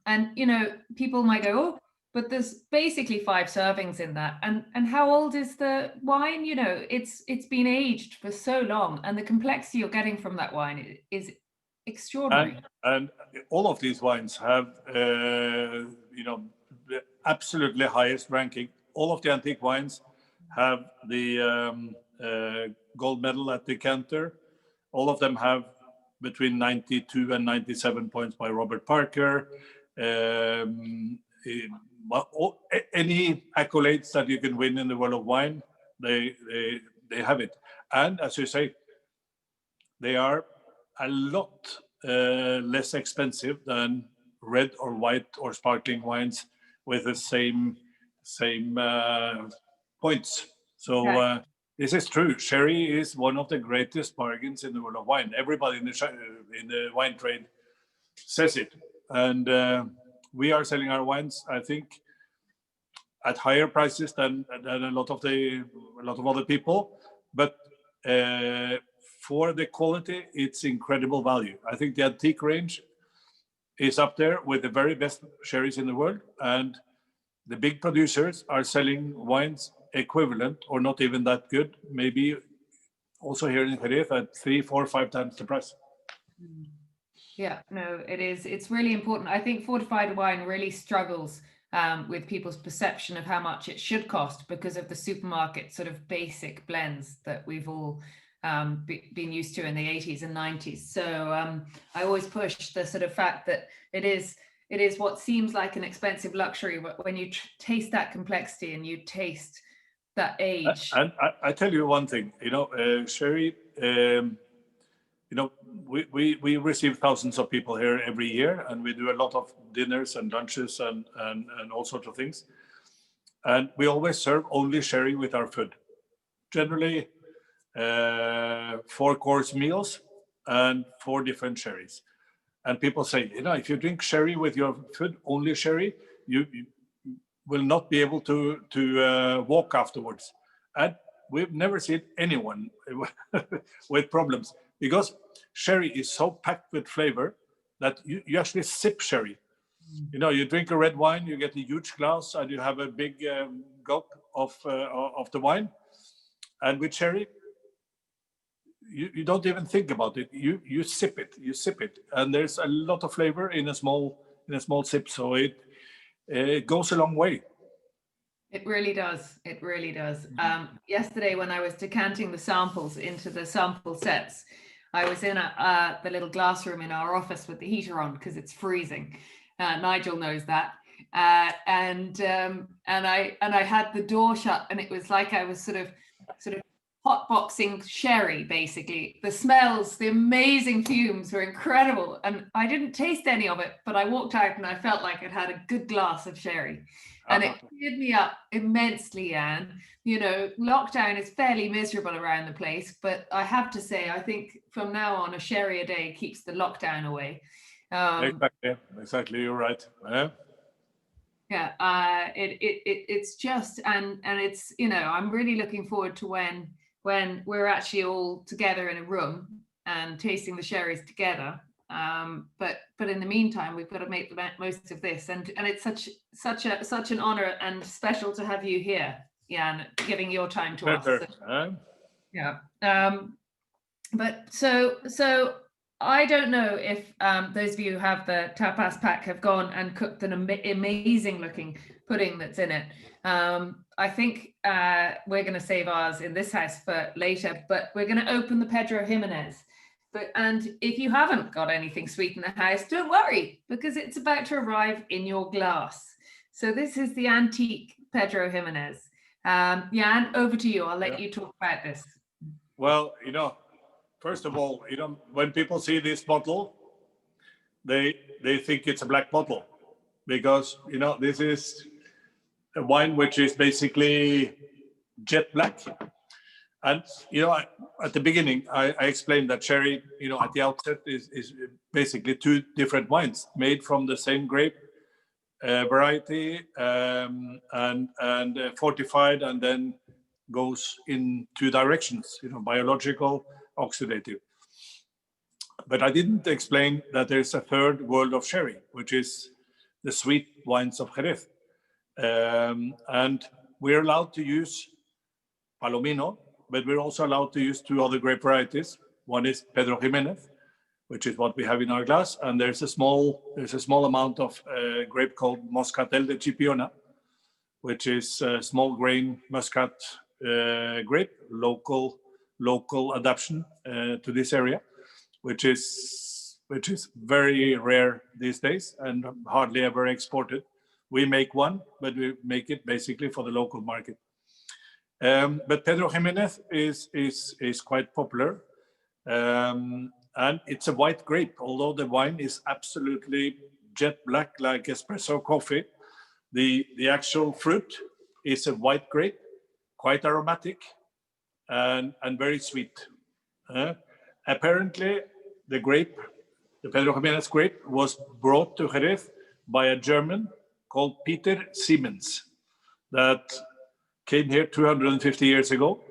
people might go, oh, but there's basically 5 servings in that. And how old is the wine? It's been aged for so long, and the complexity you're getting from that wine is extraordinary. And all of these wines have the absolutely highest ranking. All of the antique wines have the gold medal at decanter. All of them have between 92 and 97 points by Robert Parker. Any accolades that you can win in the world of wine, they have it. And as you say, they are a lot less expensive than red or white or sparkling wines with the same points. So this is true. Sherry is one of the greatest bargains in the world of wine. Everybody in the wine trade says it, and we are selling our wines, I think, at higher prices than a lot of other people. But for the quality, it's incredible value. I think the antique range is up there with the very best sherries in the world, and the big producers are selling wines equivalent or not even that good, maybe also here in Jerez at 3, 4, 5 times the price. Yeah, no, it is. It's really important. I think fortified wine really struggles with people's perception of how much it should cost because of the supermarket sort of basic blends that we've all been used to in the 80s and 90s. So I always push the sort of fact that it is what seems like an expensive luxury when you taste that complexity and you taste that age. And I tell you one thing, sherry, we receive thousands of people here every year, and we do a lot of dinners and lunches and all sorts of things. And we always serve only sherry with our food. Generally, 4-course meals and 4 different sherries. And people say, if you drink sherry with your food, only sherry, you will not be able to walk afterwards. And we've never seen anyone with problems, because sherry is so packed with flavor that you actually sip sherry. You drink a red wine, you get a huge glass, and you have a big gulp of the wine. And with sherry, you don't even think about it. You sip it, and there's a lot of flavor in a small sip. So it goes a long way. It really does. It really does. Yesterday, when I was decanting the samples into the sample sets, I was in the little glass room in our office with the heater on because it's freezing. Nigel knows that. And I had the door shut, and it was like I was sort of hotboxing sherry, basically. The smells, the amazing fumes were incredible. And I didn't taste any of it, but I walked out and I felt like I'd had a good glass of sherry. And it cheered me up immensely, Jan. You know, lockdown is fairly miserable around the place, but I have to say, I think from now on, a sherry a day keeps the lockdown away. Exactly, you're right. Yeah, it's just, and it's, you know, I'm really looking forward to when we're actually all together in a room and tasting the sherries together. But in the meantime, we've got to make the most of this, and it's such an honor and special to have you here, Jan, giving your time to us. Yeah. But so I don't know if those of you who have the tapas pack have gone and cooked an amazing looking pudding that's in it. I think we're going to save ours in this house for later, but we're going to open the Pedro Ximenez. And if you haven't got anything sweet in the house, don't worry, because it's about to arrive in your glass. So this is the antique Pedro Ximenez. Jan, over to you. I'll let you talk about this. Well, you know, first of all, you know, when people see this bottle, they think it's a black bottle, because, you know, this is a wine which is basically jet black. And, you know, at the beginning, I explained that sherry, you know, at the outset is basically two different wines made from the same grape variety and fortified, and then goes in two directions, you know, biological, oxidative. But I didn't explain that there's a third world of sherry, which is the sweet wines of Jerez. And we're allowed to use Palomino, but we're also allowed to use two other grape varieties. One is Pedro Ximenez, which is what we have in our glass, and there's a small amount of grape called Moscatel de Chipiona, which is a small grain muscat grape, local adaptation to this area, which is very rare these days and hardly ever exported. We make one, but we make it basically for the local market. But Pedro Ximenez is quite popular, and it's a white grape. Although the wine is absolutely jet black, like espresso coffee, the actual fruit is a white grape, quite aromatic and very sweet. Apparently, the Pedro Ximenez grape, was brought to Jerez by a German called Peter Ximenez, that came here 250 years ago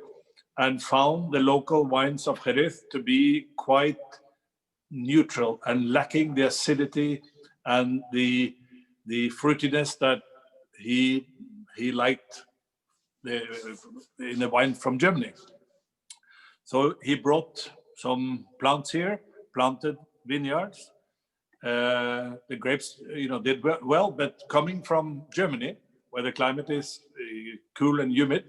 and found the local wines of Jerez to be quite neutral and lacking the acidity and the fruitiness that he liked in the wine from Germany. So he brought some plants here, planted vineyards. The grapes, you know, did well, but coming from Germany, where the climate is cool and humid,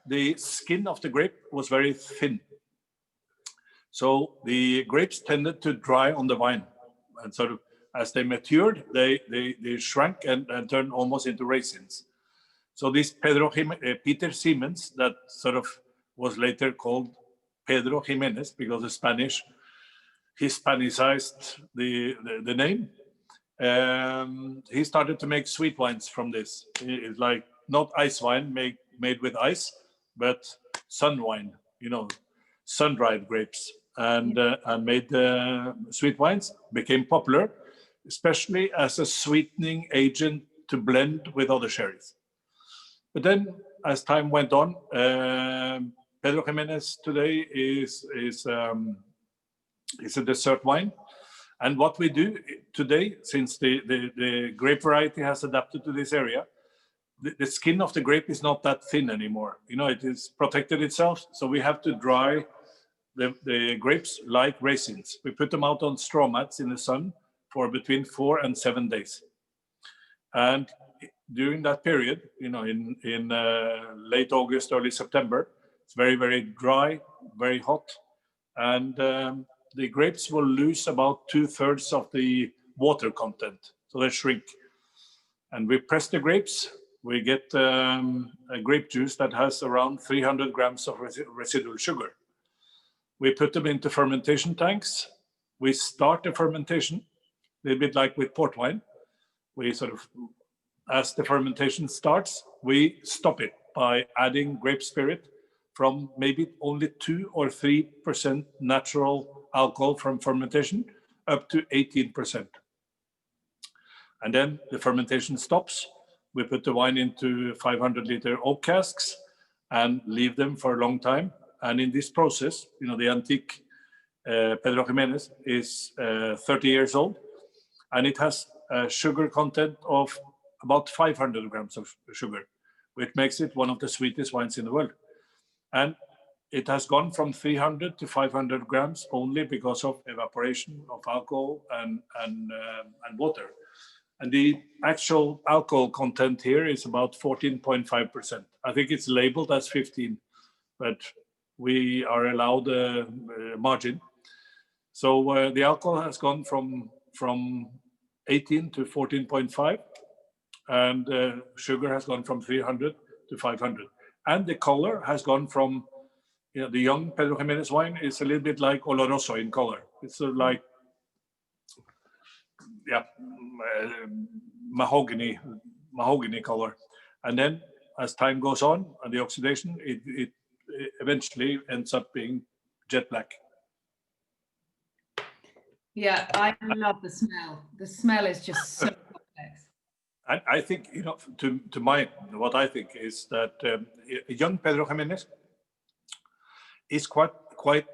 the skin of the grape was very thin. So the grapes tended to dry on the vine, and sort of as they matured, they shrank and turned almost into raisins. So this Peter Ximenez, that sort of was later called Pedro Ximenez because the Spanish Hispanicized the name. He started to make sweet wines from this. It's like not ice wine made with ice, but sun wine, you know, sun-dried grapes, and made sweet wines, became popular, especially as a sweetening agent to blend with other sherries. But then, as time went on, Pedro Ximenez today is a dessert wine. And what we do today, since the grape variety has adapted to this area, the skin of the grape is not that thin anymore. You know, it is protected itself, so we have to dry the grapes like raisins. We put them out on straw mats in the sun for between 4 and 7 days. And during that period, in late August, early September, it's very, very dry, very hot, and the grapes will lose about 2/3 of the water content, so they shrink. And we press the grapes, we get a grape juice that has around 300 grams of residual sugar. We put them into fermentation tanks. We start the fermentation, a little bit like with port wine. We sort of, as the fermentation starts, we stop it by adding grape spirit from maybe only 2 or 3% natural alcohol from fermentation up to 18%. And then the fermentation stops. We put the wine into 500-liter oak casks and leave them for a long time. And in this process, the antique Pedro Ximenez is 30 years old, and it has a sugar content of about 500 grams of sugar, which makes it one of the sweetest wines in the world. And it has gone from 300 to 500 grams only because of evaporation of alcohol and water. And the actual alcohol content here is about 14.5%. I think it's labeled as 15, but we are allowed a margin. So the alcohol has gone from 18 to 14.5, and sugar has gone from 300 to 500. And the color has gone from, the young Pedro Ximenez wine is a little bit like Oloroso in color. It's sort of like, mahogany color. And then as time goes on and the oxidation, it eventually ends up being jet black. Yeah, I love the smell. The smell is just so complex. And I think, what I think is that a young Pedro Ximenez is quite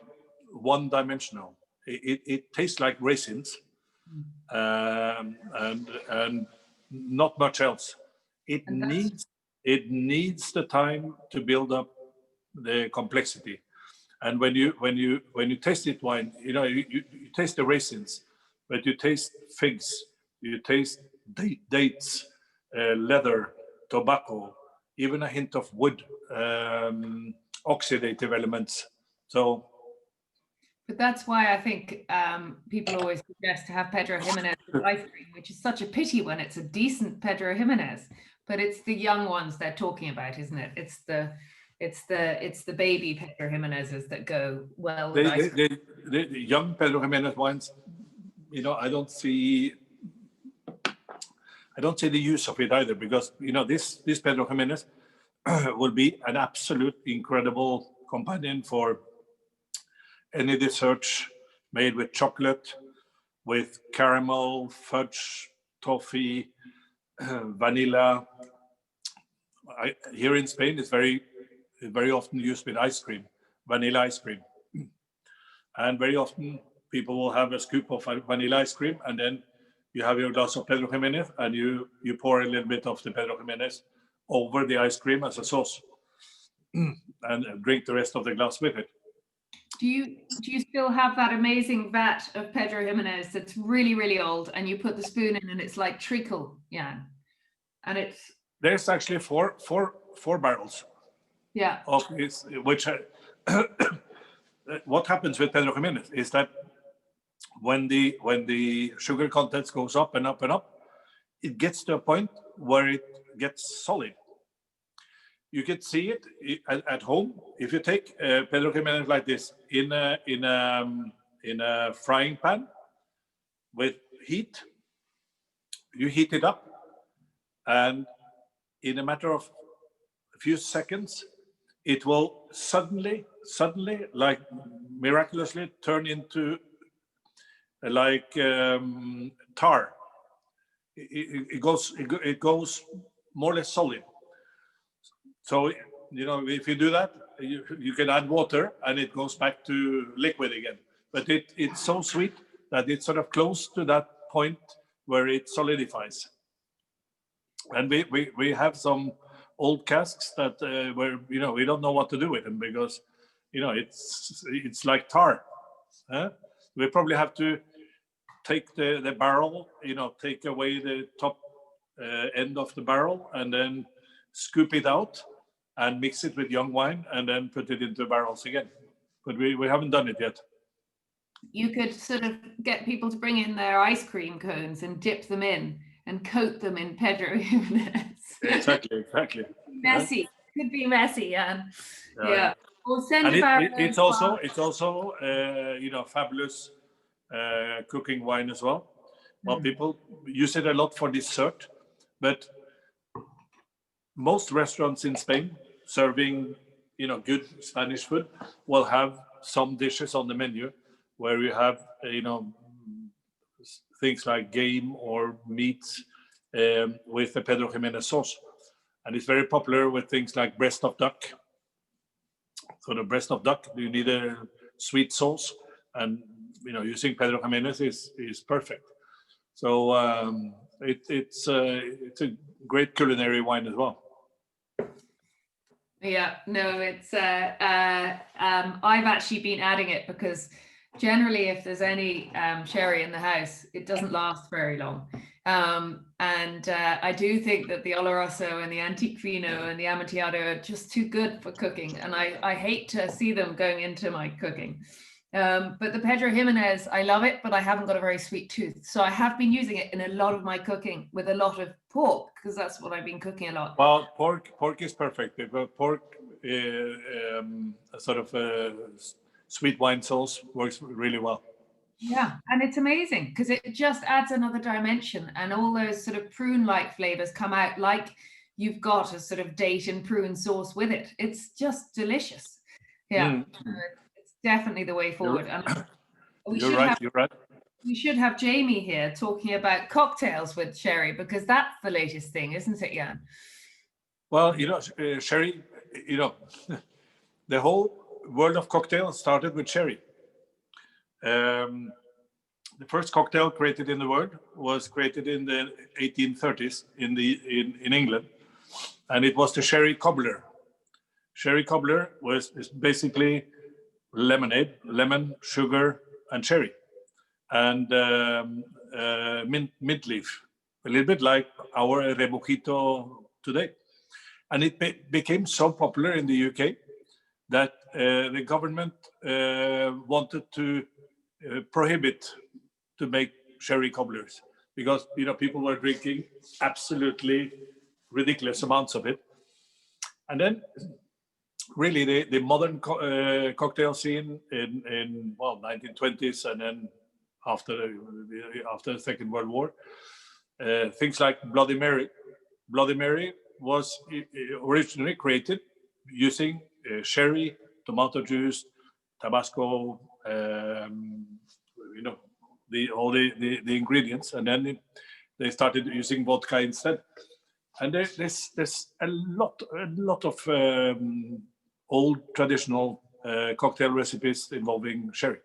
one-dimensional. It tastes like raisins, and not much else. It needs the time to build up the complexity. And when you taste it wine, you taste the raisins, but you taste figs, you taste dates, leather, tobacco, even a hint of wood, oxidative elements. So. But that's why I think people always suggest to have Pedro Ximenez with ice cream, which is such a pity when it's a decent Pedro Ximenez. But it's the young ones they're talking about, isn't it? It's the baby Pedro Ximenezes that go well with ice cream. The young Pedro Ximenez wines, I don't see the use of it either, because this Pedro Ximenez will be an absolute incredible companion for any dessert made with chocolate, with caramel, fudge, toffee, vanilla. Here in Spain, it's very often used with ice cream, vanilla ice cream. And very often people will have a scoop of vanilla ice cream, and then you have your glass of Pedro Ximenez, and you pour a little bit of the Pedro Ximenez over the ice cream as a sauce, and drink the rest of the glass with it. Do you still have that amazing vat of Pedro Ximenez that's really, really old, and you put the spoon in and it's like treacle, and it's... There's actually four barrels. Yeah. Of this, which what happens with Pedro Ximenez is that when the sugar content goes up and up and up, it gets to a point where it gets solid. You can see it at home if you take Pedro Ximenez like this in a frying pan with heat. You heat it up, and in a matter of a few seconds, it will suddenly, like miraculously, turn into like tar. It goes more or less solid. So, if you do that, you can add water and it goes back to liquid again. But it's so sweet that it's sort of close to that point where it solidifies. And we have some old casks that where we don't know what to do with them, because it's like tar. We probably have to take the barrel, take away the top end of the barrel and then scoop it out and mix it with young wine and then put it into barrels again. But we haven't done it yet. You could sort of get people to bring in their ice cream cones and dip them in and coat them in Pedro Ximenez. Exactly. Messy. Could be messy, Jan. Yeah. Or send And about it's also fabulous cooking wine as well. Well, people use it a lot for dessert, but most restaurants in Spain serving good Spanish food will have some dishes on the menu where you have things like game or meats with the Pedro Ximenez sauce, and it's very popular with things like breast of duck. So the breast of duck, you need a sweet sauce, and using Pedro Ximenez is perfect. So it's a great culinary wine as well. Yeah, no, it's I've actually been adding it because generally if there's any sherry in the house, it doesn't last very long. And I do think that the Oloroso and the Antique Fino and the Amontillado are just too good for cooking. And I hate to see them going into my cooking. But the Pedro Ximenez, I love it, but I haven't got a very sweet tooth. So I have been using it in a lot of my cooking with a lot of pork, because that's what I've been cooking a lot. Well, pork is perfect. If a pork sort of sweet wine sauce works really well. Yeah, and it's amazing because it just adds another dimension, and all those sort of prune-like flavors come out like you've got a sort of date and prune sauce with it. It's just delicious. Yeah, it's definitely the way forward. You're right. We should have Jamie here talking about cocktails with sherry, because that's the latest thing, isn't it, Jan? Well, sherry, the whole world of cocktails started with sherry. The first cocktail created in the world was created in the 1830s in England, and it was the sherry cobbler. Sherry cobbler is basically lemonade, lemon, sugar, and sherry, and mint leaf, a little bit like our rebujito today. And it became so popular in the UK that the government wanted to prohibit to make sherry cobblers, because people were drinking absolutely ridiculous amounts of it. And then really the modern cocktail scene in 1920s, and then after the Second World War, things like Bloody Mary. Bloody Mary was originally created using sherry, tomato juice, Tabasco, all the ingredients, and then they started using vodka instead. And there's a lot of old traditional cocktail recipes involving sherry.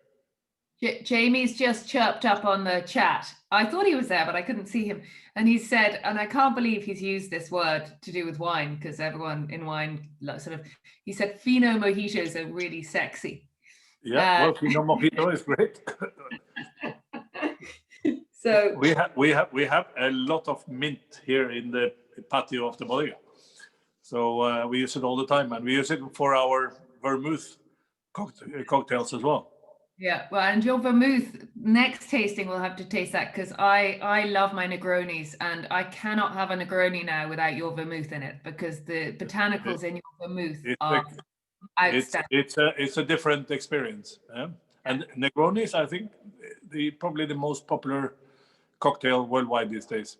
Jamie's just chirped up on the chat. I thought he was there, but I couldn't see him. And he said, and I can't believe he's used this word to do with wine, because everyone in wine he said Fino mojitos are really sexy. Yeah, well, Fino mojito is great. So we have a lot of mint here in the patio of the bodega. So we use it all the time, and we use it for our vermouth cocktails as well. Yeah, well, and your vermouth, next tasting we'll have to taste that, because I love my Negronis, and I cannot have a Negroni now without your vermouth in it, because the botanicals in your vermouth are outstanding. It's a different experience. And Negronis, I think, probably the most popular cocktail worldwide these days.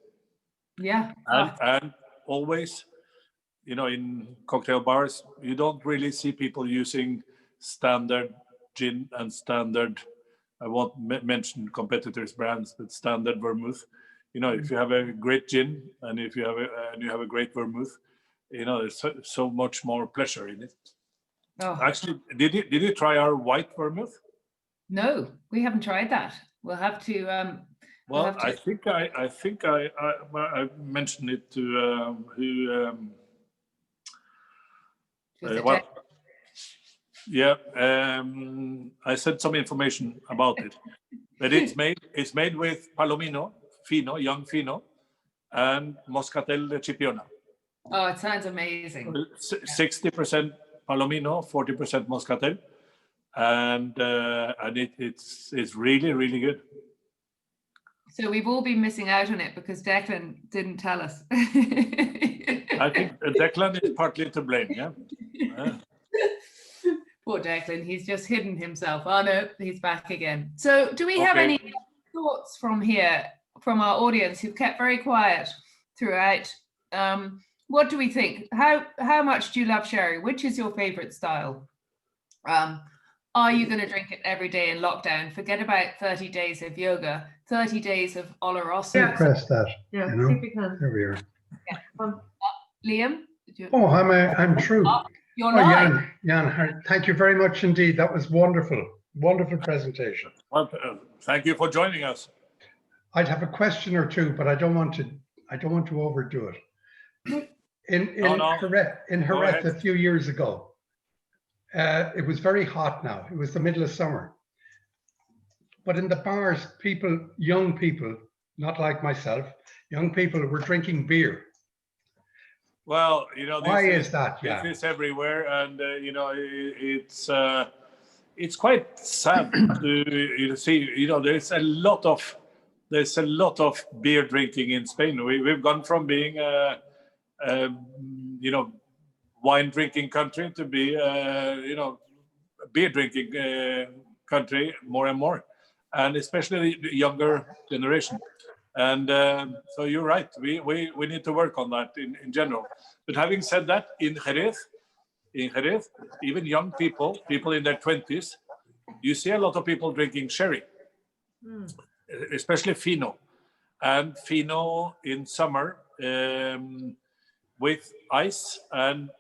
Yeah. And always, in cocktail bars, you don't really see people using standard gin and standard, I won't mention competitors' brands, but standard vermouth. If you have a great gin and if you have a great vermouth, there's so much more pleasure in it. Oh. Actually, did you try our white vermouth? No, we haven't tried that. We'll have to. I think I mentioned it to I said some information about it, but it's made with Palomino, Fino, young Fino, and Moscatel de Chipiona. Oh, it sounds amazing. 60% Palomino, 40% Moscatel, and it's really, really good. So we've all been missing out on it because Declan didn't tell us. I think Declan is partly to blame, yeah. Poor Declan, he's just hidden himself. Oh no, he's back again. So do we have any thoughts from here, from our audience who've kept very quiet throughout? What do we think? How much do you love sherry? Which is your favorite style? Are you going to drink it every day in lockdown? Forget about 30 days of yoga, 30 days of Oloroso. Yeah, press that. Yeah, You know? see if we can. There we are. Liam? Oh, I'm true. You're Oh, live. Jan, thank you very much indeed. That was wonderful. Wonderful presentation. Well, thank you for joining us. I'd have a question or two, but I don't want to overdo it. In Harriet a few years ago, it was very hot now. It was the middle of summer. But in the bars, young people, not like myself, young people were drinking beer. Well, Why is that? Yeah. This is everywhere, and it's quite sad to see. There's a lot of beer drinking in Spain. We've gone from being wine drinking country to be beer drinking country more and more, and especially the younger generation. And so you're right, we need to work on that in general. But having said that, in Jerez, even young people in their 20s, you see a lot of people drinking sherry, especially Fino. And Fino in summer with ice and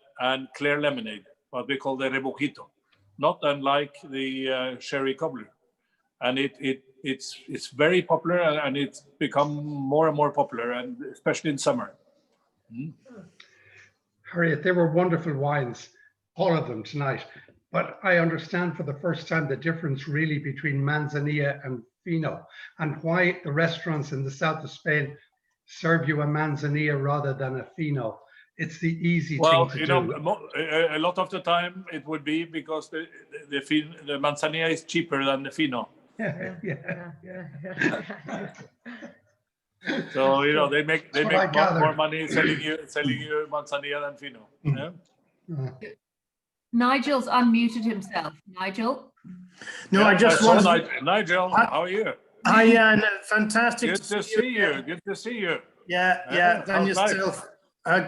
clear lemonade, what we call the rebujito, not unlike the sherry cobbler. And it's very popular, and it's become more and more popular, and especially in summer. Harriet, they were wonderful wines, all of them tonight. But I understand for the first time the difference really between Manzanilla and Fino, and why the restaurants in the south of Spain serve you a Manzanilla rather than a Fino. It's the easy thing to do. A lot of the time it would be because the Manzanilla is cheaper than the Fino. Yeah. So they make more money selling you Manzanilla than Fino. Yeah? Nigel's unmuted himself. Nigel? No, I just want Nigel, how are you? Hi, Jan. Fantastic. Good to see you. Good to see you. Yeah. And yourself.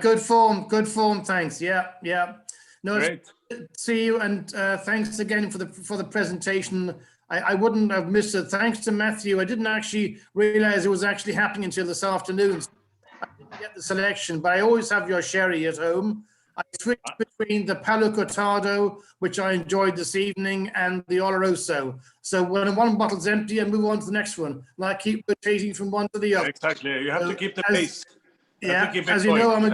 Good form. Thanks. Yeah. No, great. See you, and thanks again for the presentation. I wouldn't have missed it. Thanks to Matthew. I didn't actually realize it was actually happening until this afternoon. I didn't get the selection, but I always have your sherry at home. I switched between the Palo Cortado, which I enjoyed this evening, and the Oloroso. So when one bottle's empty, I move on to the next one. And I keep rotating from one to the other. Exactly. You have to keep the pace. Yeah, as you know, I'm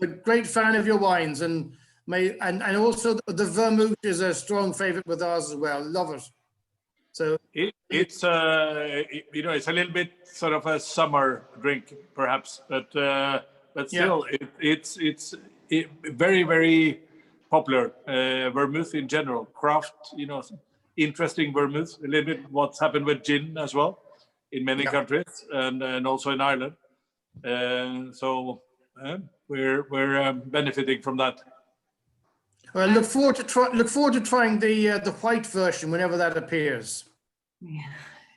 a great fan of your wines, and also the vermouth is a strong favorite with ours as well. Love it. So it's it's a little bit sort of a summer drink, perhaps, but still, it's very, very popular. Vermouth in general, craft, interesting vermouth. A little bit what's happened with gin as well in many countries, and also in Ireland. So we're benefiting from that. Well, look forward to trying the white version whenever that appears. Yeah.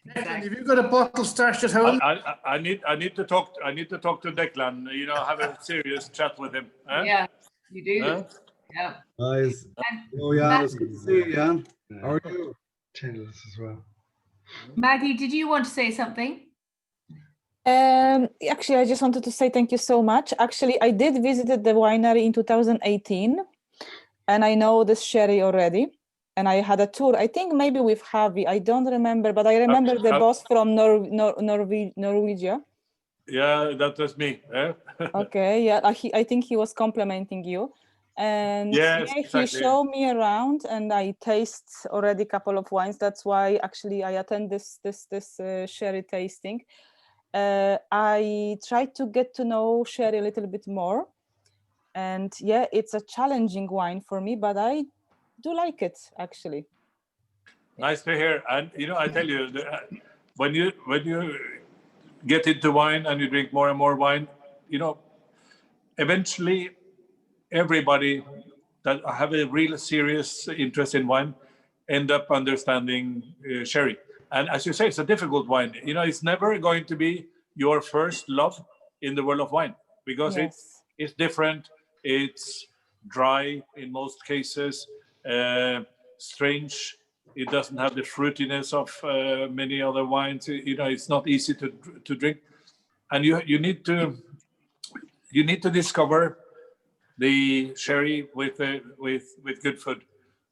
Declan, have you got a bottle stashed at home? I need to talk to Declan. Have a serious chat with him. Yeah, you do. Yeah. Nice. Oh yeah, it's good to see you, Jan. How are you? Tindal as well. Maggie, did you want to say something? Actually, I just wanted to say thank you so much. Actually, I did visit the winery in 2018, and I know this sherry already. And I had a tour, I think maybe with Javi, I don't remember, but I remember the boss from Norwegia. Yeah, that was me. Okay, yeah, I think he was complimenting you. And yes, exactly. He showed me around, and I taste already a couple of wines. That's why actually I attend this sherry tasting. I tried to get to know sherry a little bit more. And yeah, it's a challenging wine for me, but I do like it, actually. Nice to hear. And I tell you, when you get into wine and you drink more and more wine, eventually everybody that have a real serious interest in wine end up understanding sherry. And as you say, it's a difficult wine. It's never going to be your first love in the world of wine, because Yes. it's different. It's dry in most cases, strange. It doesn't have the fruitiness of many other wines. It's not easy to drink, and you need to discover the sherry with good food,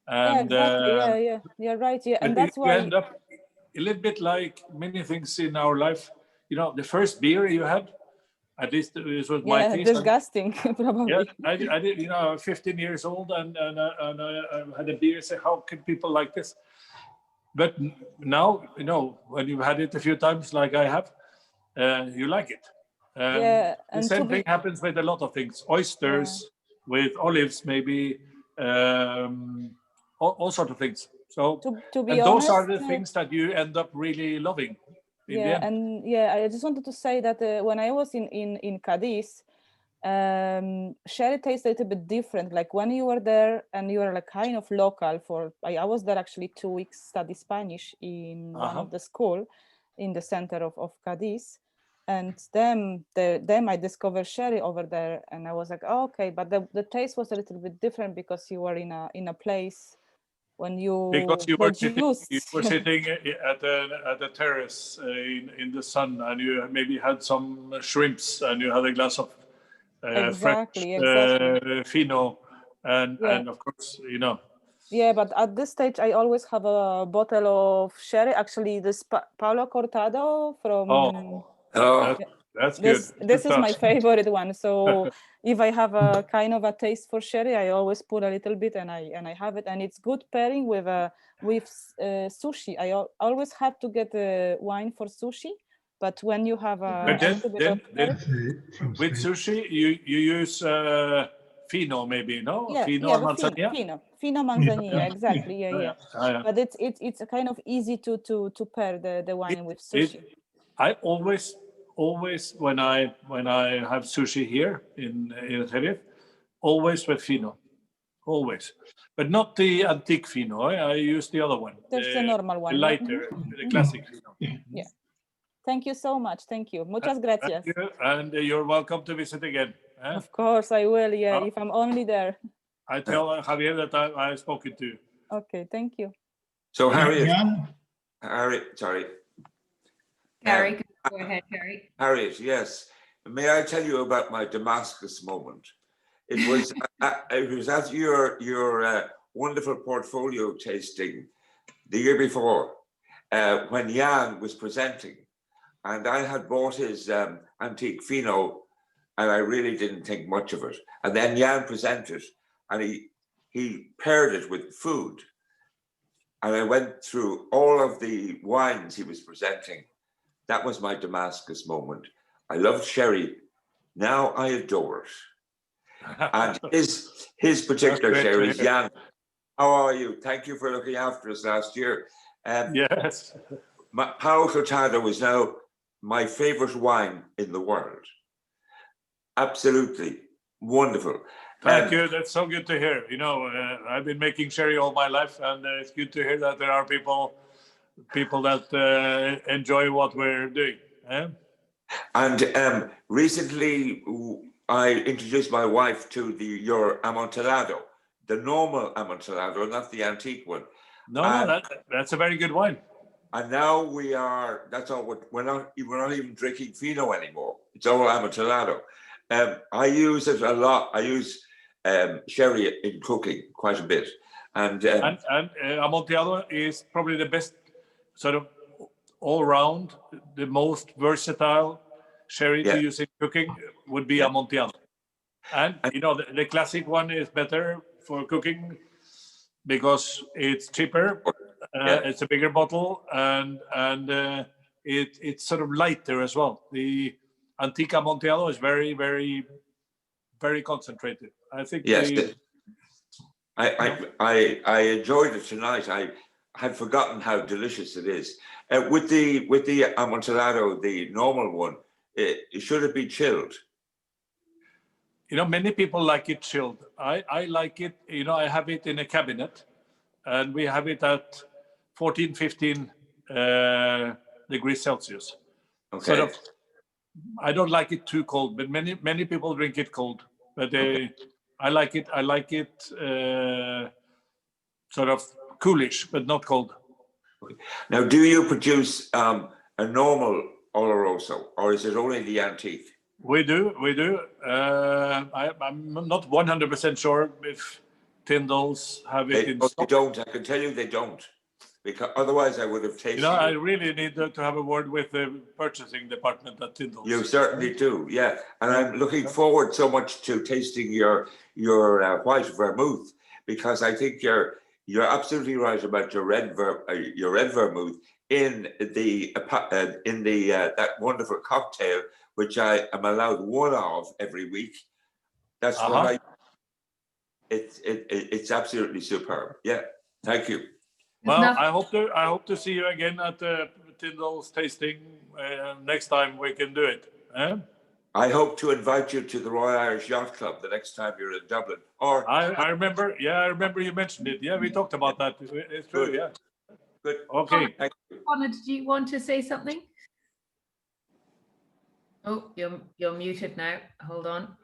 Yeah, and exactly. Yeah. You're right. Yeah, and that's you why. end up a little bit like many things in our life. The first beer you had, at least this was my Yeah, taste. disgusting, probably. Yeah, I did. 15 years old, and I had a beer. Say, how can people like this? But now, when you've had it a few times, like I have, you like it. Yeah, The and same thing happens with a lot of things. Oysters, with olives, maybe, all sorts of things. So, to be and those are honest, the things that you end up really loving in the end. and I just wanted to say that when I was in Cadiz, sherry tastes a little bit different. Like when you were there and you were like kind of local I was there actually 2 weeks study Spanish in one of the school in the center of Cadiz, and then I discovered sherry over there, and I was like, oh, okay, but the taste was a little bit different because you were in a place when Because you were sitting at the terrace in the sun, and you maybe had some shrimps, and you had a glass of exactly. French Fino, and of course, Yeah, but at this stage, I always have a bottle of sherry. Actually, this Paulo Cortado from. Oh, that's good. This is my favorite one. So if I have a kind of a taste for sherry, I always put a little bit, and I have it, and it's good pairing with sushi. I always have to get wine for sushi, but when you have a little bit of sherry, with sushi, you use Fino, maybe, no? Fino or manzanilla? Fino manzanilla, exactly. Yeah. But it's a kind of easy to pair the wine with sushi. I always when I have sushi here in Harriet, always with Fino, always, but not the antique Fino. I use the other one. There's the normal one, the lighter, the classic Fino. Yeah. Thank you so much. Thank you. Muchas gracias. Thank you, and you're welcome to visit again. Of course, I will. Yeah, if I'm only there. I tell Javier that I've spoken to you. Okay, thank you. So Harriet, sorry. Gary, go ahead, Gary. Harriet, yes. May I tell you about my Damascus moment? It was at your wonderful portfolio tasting the year before, when Jan was presenting, and I had bought his antique Fino, and I really didn't think much of it. And then Jan presented, and he paired it with food. And I went through all of the wines he was presenting. That was my Damascus moment. I loved sherry. Now I adore it. And his particular sherry, Jan, how are you? Thank you for looking after us last year. Yes. Paulo Cortado is now my favorite wine in the world. Absolutely wonderful. Thank you. That's so good to hear. I've been making sherry all my life, and it's good to hear that there are people that enjoy what we're doing. And recently, I introduced my wife to your Amontillado, the normal Amontillado, not the antique one. No, that's a very good wine. And now that's all. We're not even drinking Fino anymore. It's all Amontillado. I use it a lot. I use sherry in cooking quite a bit. And Amontillado is probably the best sort of all round, the most versatile sherry to use in cooking would be Amontillado. And the classic one is better for cooking because it's cheaper. It's a bigger bottle, and it's sort of lighter as well. The Antique Amontillado is very, very, very concentrated. I think. Yes, I enjoyed it tonight. I had forgotten how delicious it is. With the Amontillado, the normal one, should it be chilled? You know, many people like it chilled. I like it, you know, I have it in a cabinet and we have it at 14, 15 degrees Celsius. Okay. Sort of, I don't like it too cold, but many people drink it cold. But I like it sort of coolish, but not cold. Okay. Now, do you produce a normal Oloroso, or is it only the antique? We do. I'm not 100% sure if Tindals have it in stock. They don't. I can tell you they don't, because otherwise I would have tasted. You know, I really need to have a word with the purchasing department at Tindals. You certainly do, yeah. And I'm looking forward so much to tasting your white vermouth, because I think you're absolutely right about your red vermouth in the that wonderful cocktail, which I am allowed one of every week. That's what it's absolutely superb. Yeah, thank you. Well, I hope to see you again at the Tindal's tasting next time we can do it. I hope to invite you to the Royal Irish Yacht Club the next time you're in Dublin. Or I remember you mentioned it. Yeah, we talked about that. It's true. Good. Yeah. Good. Okay. Connor, did you want to say something? Oh, you're muted now. Hold on.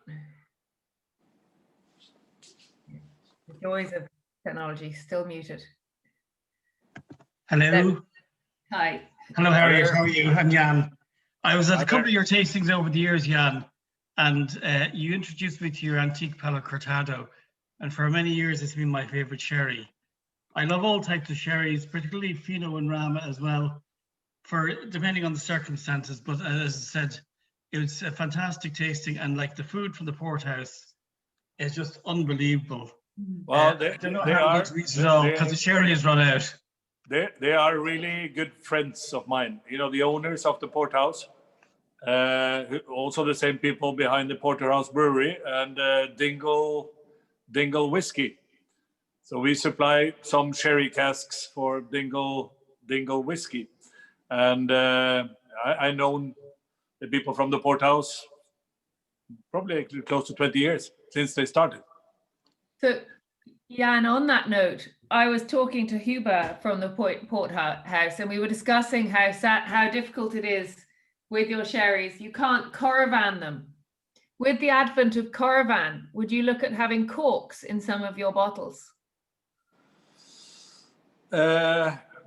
The joys of technology, still muted. Hello. Hi. Hello, Harriet. How are you? I'm Jan. I was at a couple of your tastings over the years, Jan, and you introduced me to your antique Palo Cortado, and for many years it's been my favorite sherry. I love all types of sherries, particularly Fino and Rama as well, depending on the circumstances. But as I said, it was a fantastic tasting, and like the food from the Porthouse is just unbelievable. Well, I don't know how to reach it all because the sherry has run out. They are really good friends of mine. You know, the owners of the Porthouse, also the same people behind the Porterhouse Brewery and Dingle Whiskey. So we supply some sherry casks for Dingle Whiskey, and I known the people from the Porthouse probably close to 20 years since they started. So, Jan, on that note, I was talking to Huber from the Porthouse, and we were discussing how difficult it is with your sherries. You can't caravan them. With the advent of caravan, would you look at having corks in some of your bottles?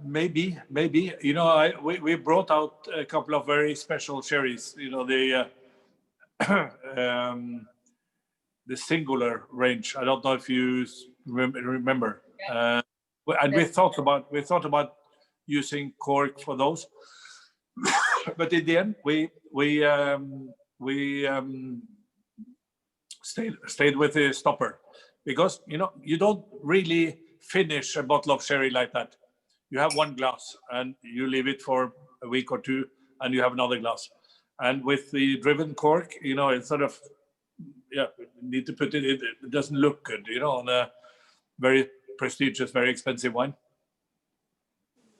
Maybe. You know, we brought out a couple of very special sherries. You know, the singular range. I don't know if you remember. And we thought about using cork for those, but in the end, we stayed with the stopper, because you know you don't really finish a bottle of sherry like that. You have one glass and you leave it for a week or two, and you have another glass. And with the driven cork, you know, it's sort of, yeah, you need to put it. It doesn't look good, you know, on a very prestigious, very expensive wine.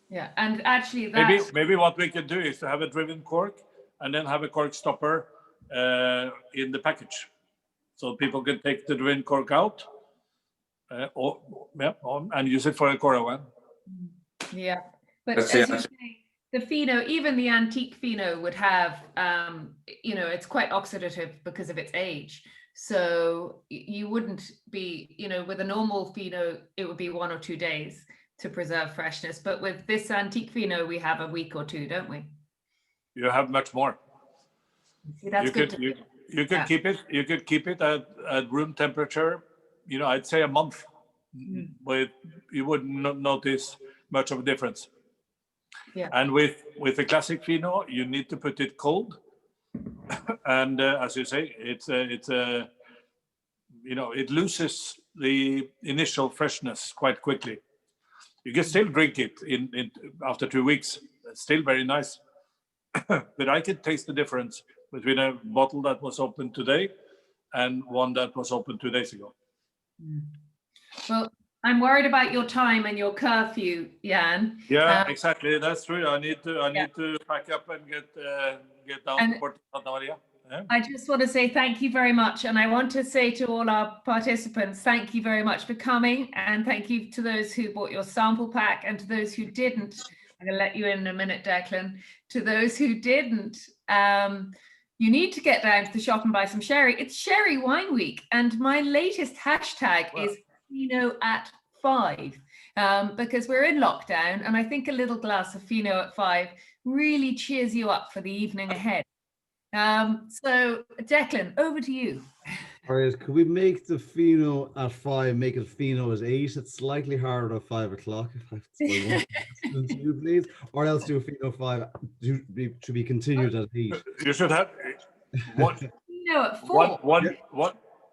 Yeah, and actually, maybe what we could do is to have a driven cork and then have a cork stopper in the package, so people can take the driven cork out and use it for a caravan. Yeah, but as you say, the Fino, even the antique Fino would have, you know, it's quite oxidative because of its age. So you wouldn't be, you know, with a normal Fino, it would be 1 or 2 days to preserve freshness. But with this antique Fino, we have a week or two, don't we? You have much more. See, that's good. You could keep it. You could keep it at room temperature. You know, I'd say a month, but you wouldn't notice much of a difference. Yeah. And with the classic Fino, you need to put it cold, and as you say, it's you know, it loses the initial freshness quite quickly. You can still drink it in after 2 weeks. It's still very nice, but I could taste the difference between a bottle that was opened today and one that was opened 2 days ago. Well, I'm worried about your time and your curfew, Jan. Yeah, exactly. That's true. I need to pack up and get down to Puerto Santa Maria. Yeah. I just want to say thank you very much. And I want to say to all our participants, thank you very much for coming. And thank you to those who bought your sample pack, and to those who didn't. I'm going to let you in a minute, Declan. To those who didn't, you need to get down to the shop and buy some sherry. It's Sherry Wine Week. And my latest hashtag is Fino at 5, because we're in lockdown. And I think a little glass of Fino at 5 really cheers you up for the evening ahead. So Declan, over to you. Harriet, could we make the Fino at 5, make it Fino at 8? It's slightly harder at 5 o'clock, if that's you, please. Or else do Fino 5 to be continued at 8. You should have one, Fino at 4.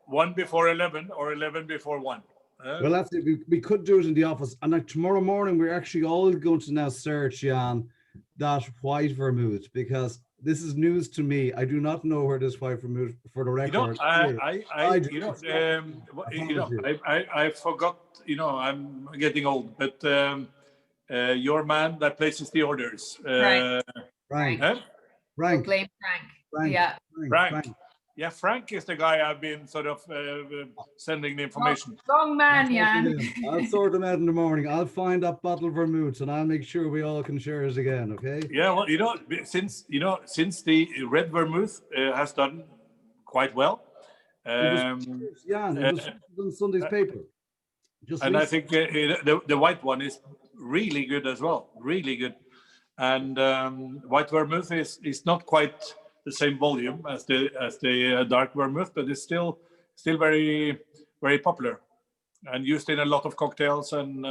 one before 11 or 11 before 1. Well, that's it. We could do it in the office. And like tomorrow morning, we're actually all going to now search, Jan, that white vermouth, because this is news to me. I do not know where this white vermouth, for the record. I forgot. I'm getting old, but your man that places the orders, Frank. We'll blame Frank. Yeah. Frank. Yeah, Frank is the guy I've been sort of sending the information. Wrong man, Jan. I'll sort them out in the morning. I'll find that bottle of vermouth and I'll make sure we all can share it again, okay? Yeah, well, since the red vermouth has done quite well. Jan, it was on Sunday's paper. And I think the white one is really good as well, really good. And white vermouth is not quite the same volume as the dark vermouth, but it's still very, very popular and used in a lot of cocktails, and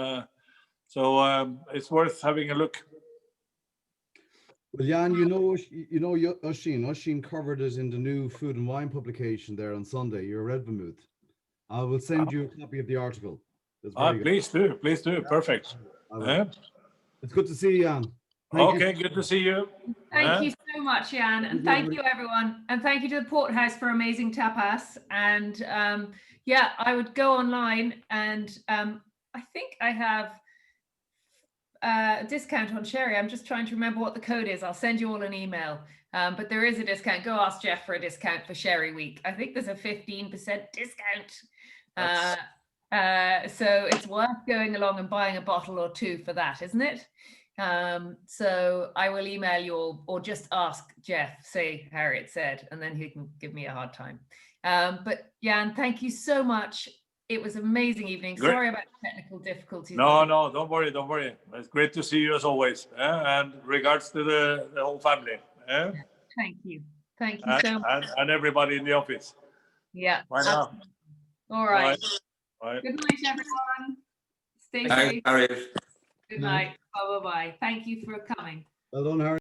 so it's worth having a look. Well, Jan, Oisin covered it in the new Food and Wine publication there on Sunday, your red vermouth. I will send you a copy of the article. Please do. Perfect. It's good to see you, Jan. Okay, good to see you. Thank you so much, Jan, and thank you, everyone, and thank you to the Porthouse for amazing tapas. And I would go online, and I think I have a discount on sherry. I'm just trying to remember what the code is. I'll send you all an email, but there is a discount. Go ask Jeff for a discount for Sherry Week. I think there's a 15% discount. So it's worth going along and buying a bottle or two for that, isn't it? So I will email you or just ask Jeff, say Harriet said, and then he can give me a hard time. But Jan, thank you so much. It was an amazing evening. Great. Sorry about the technical difficulties. No, don't worry. It's great to see you as always. And regards to the whole family. Thank you so much. And everybody in the office. Yeah. Bye now. All right. Bye. Good night, everyone. Stay Thanks, safe. Harriet. Good night. Bye-bye. Thank you for coming. Well done, Harriet.